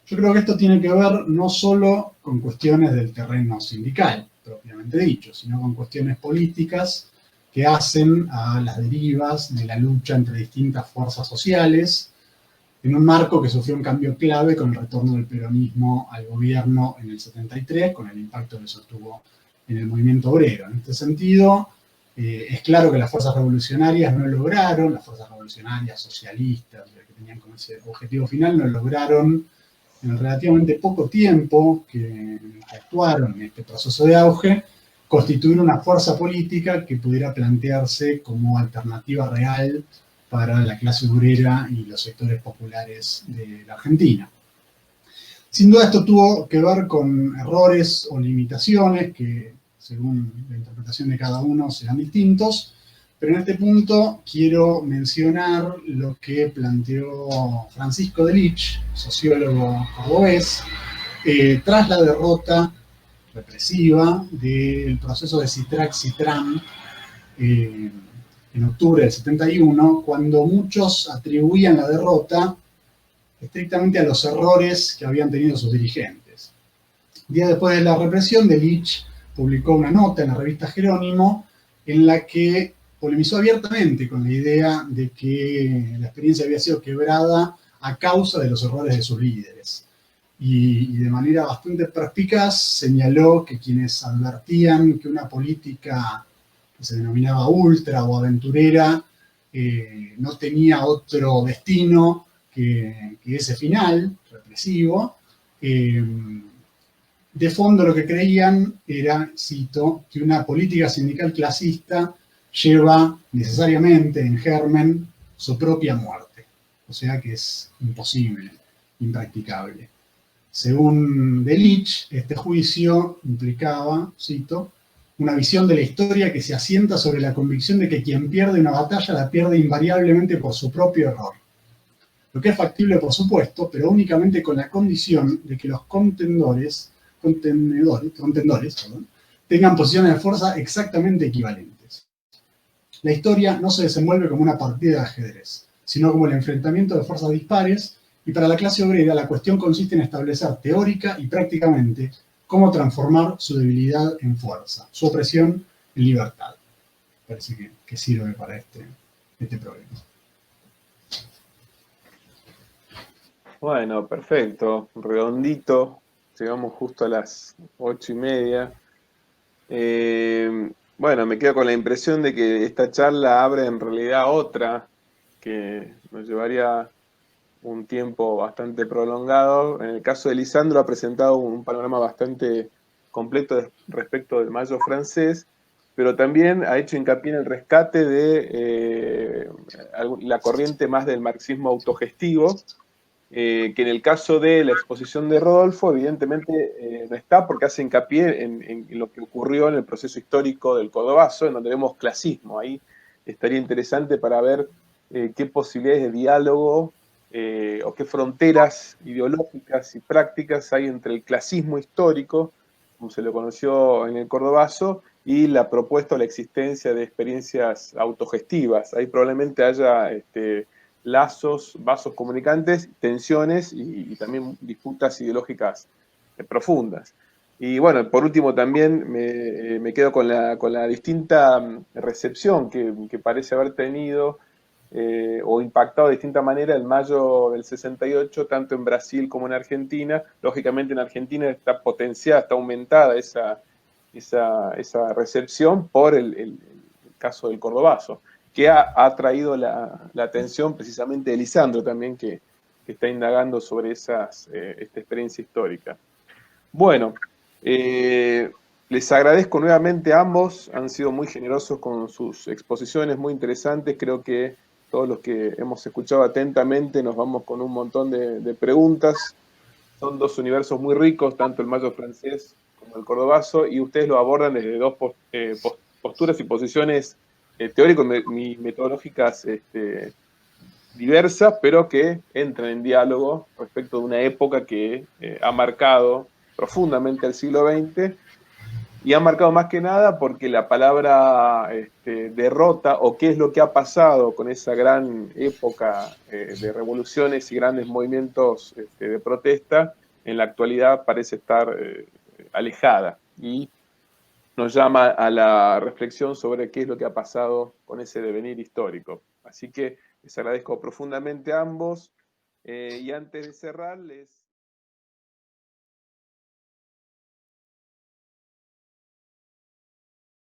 Yo creo que esto tiene que ver no solo con cuestiones del terreno sindical, propiamente dicho, sino con cuestiones políticas que hacen a las derivas de la lucha entre distintas fuerzas sociales, en un marco que sufrió un cambio clave con el retorno del peronismo al gobierno en el 73, con el impacto que eso tuvo en el movimiento obrero. En este sentido, es claro que las fuerzas revolucionarias no lograron, las fuerzas revolucionarias socialistas, que tenían como ese objetivo final, no lograron en el relativamente poco tiempo que actuaron en este proceso de auge, constituir una fuerza política que pudiera plantearse como alternativa real para la clase obrera y los sectores populares de la Argentina. Sin duda esto tuvo que ver con errores o limitaciones que, según la interpretación de cada uno, serán distintos, pero en este punto quiero mencionar lo que planteó Francisco de Lich, sociólogo cordobés, tras la derrota represiva del proceso de Citrac-Citram en octubre del 71, cuando muchos atribuían la derrota estrictamente a los errores que habían tenido sus dirigentes. Días después de la represión, de Lich publicó una nota en la revista Jerónimo en la que polemizó abiertamente con la idea de que la experiencia había sido quebrada a causa de los errores de sus líderes. y de manera bastante perspicaz señaló que quienes advertían que una política que se denominaba ultra o aventurera no tenía otro destino que ese final represivo, de fondo lo que creían era, cito, que una política sindical clasista lleva necesariamente en germen su propia muerte. O sea que es imposible, impracticable. Según Delitzsch, este juicio implicaba, cito, una visión de la historia que se asienta sobre la convicción de que quien pierde una batalla la pierde invariablemente por su propio error. Lo que es factible, por supuesto, pero únicamente con la condición de que los contendores tengan posiciones de fuerza exactamente equivalentes. La historia no se desenvuelve como una partida de ajedrez, sino como el enfrentamiento de fuerzas dispares, y para la clase obrera la cuestión consiste en establecer teórica y prácticamente cómo transformar su debilidad en fuerza, su opresión en libertad. Parece que sirve para este problema. Bueno, perfecto, redondito, llegamos justo a las 8:30. Bueno, me quedo con la impresión de que esta charla abre en realidad otra, que nos llevaría un tiempo bastante prolongado. En el caso de Lisandro ha presentado un panorama bastante completo respecto del Mayo francés, pero también ha hecho hincapié en el rescate de la corriente más del marxismo autogestivo, que en el caso de la exposición de Rodolfo, evidentemente no está, porque hace hincapié en lo que ocurrió en el proceso histórico del Cordobazo, en donde vemos clasismo. Ahí estaría interesante para ver qué posibilidades de diálogo o qué fronteras ideológicas y prácticas hay entre el clasismo histórico, como se lo conoció en el Cordobazo, y la propuesta o la existencia de experiencias autogestivas. Ahí probablemente haya lazos, vasos comunicantes, tensiones y también disputas ideológicas profundas. Y bueno, por último también me quedo con la distinta recepción que parece haber tenido o impactado de distinta manera el Mayo del 68, tanto en Brasil como en Argentina. Lógicamente en Argentina está potenciada, está aumentada esa recepción por el caso del Cordobazo, que ha traído la atención precisamente de Lisandro también, que está indagando sobre esta experiencia histórica. Bueno, les agradezco nuevamente a ambos, han sido muy generosos con sus exposiciones, muy interesantes. Creo que todos los que hemos escuchado atentamente nos vamos con un montón de preguntas. Son dos universos muy ricos, tanto el Mayo francés como el Cordobazo, y ustedes lo abordan desde dos posturas y posiciones teóricos y metodológicas diversas, pero que entran en diálogo respecto de una época que ha marcado profundamente el siglo XX, y ha marcado más que nada porque la palabra derrota, o qué es lo que ha pasado con esa gran época de revoluciones y grandes movimientos de protesta, en la actualidad parece estar alejada, y nos llama a la reflexión sobre qué es lo que ha pasado con ese devenir histórico. Así que les agradezco profundamente a ambos, y antes de cerrar, les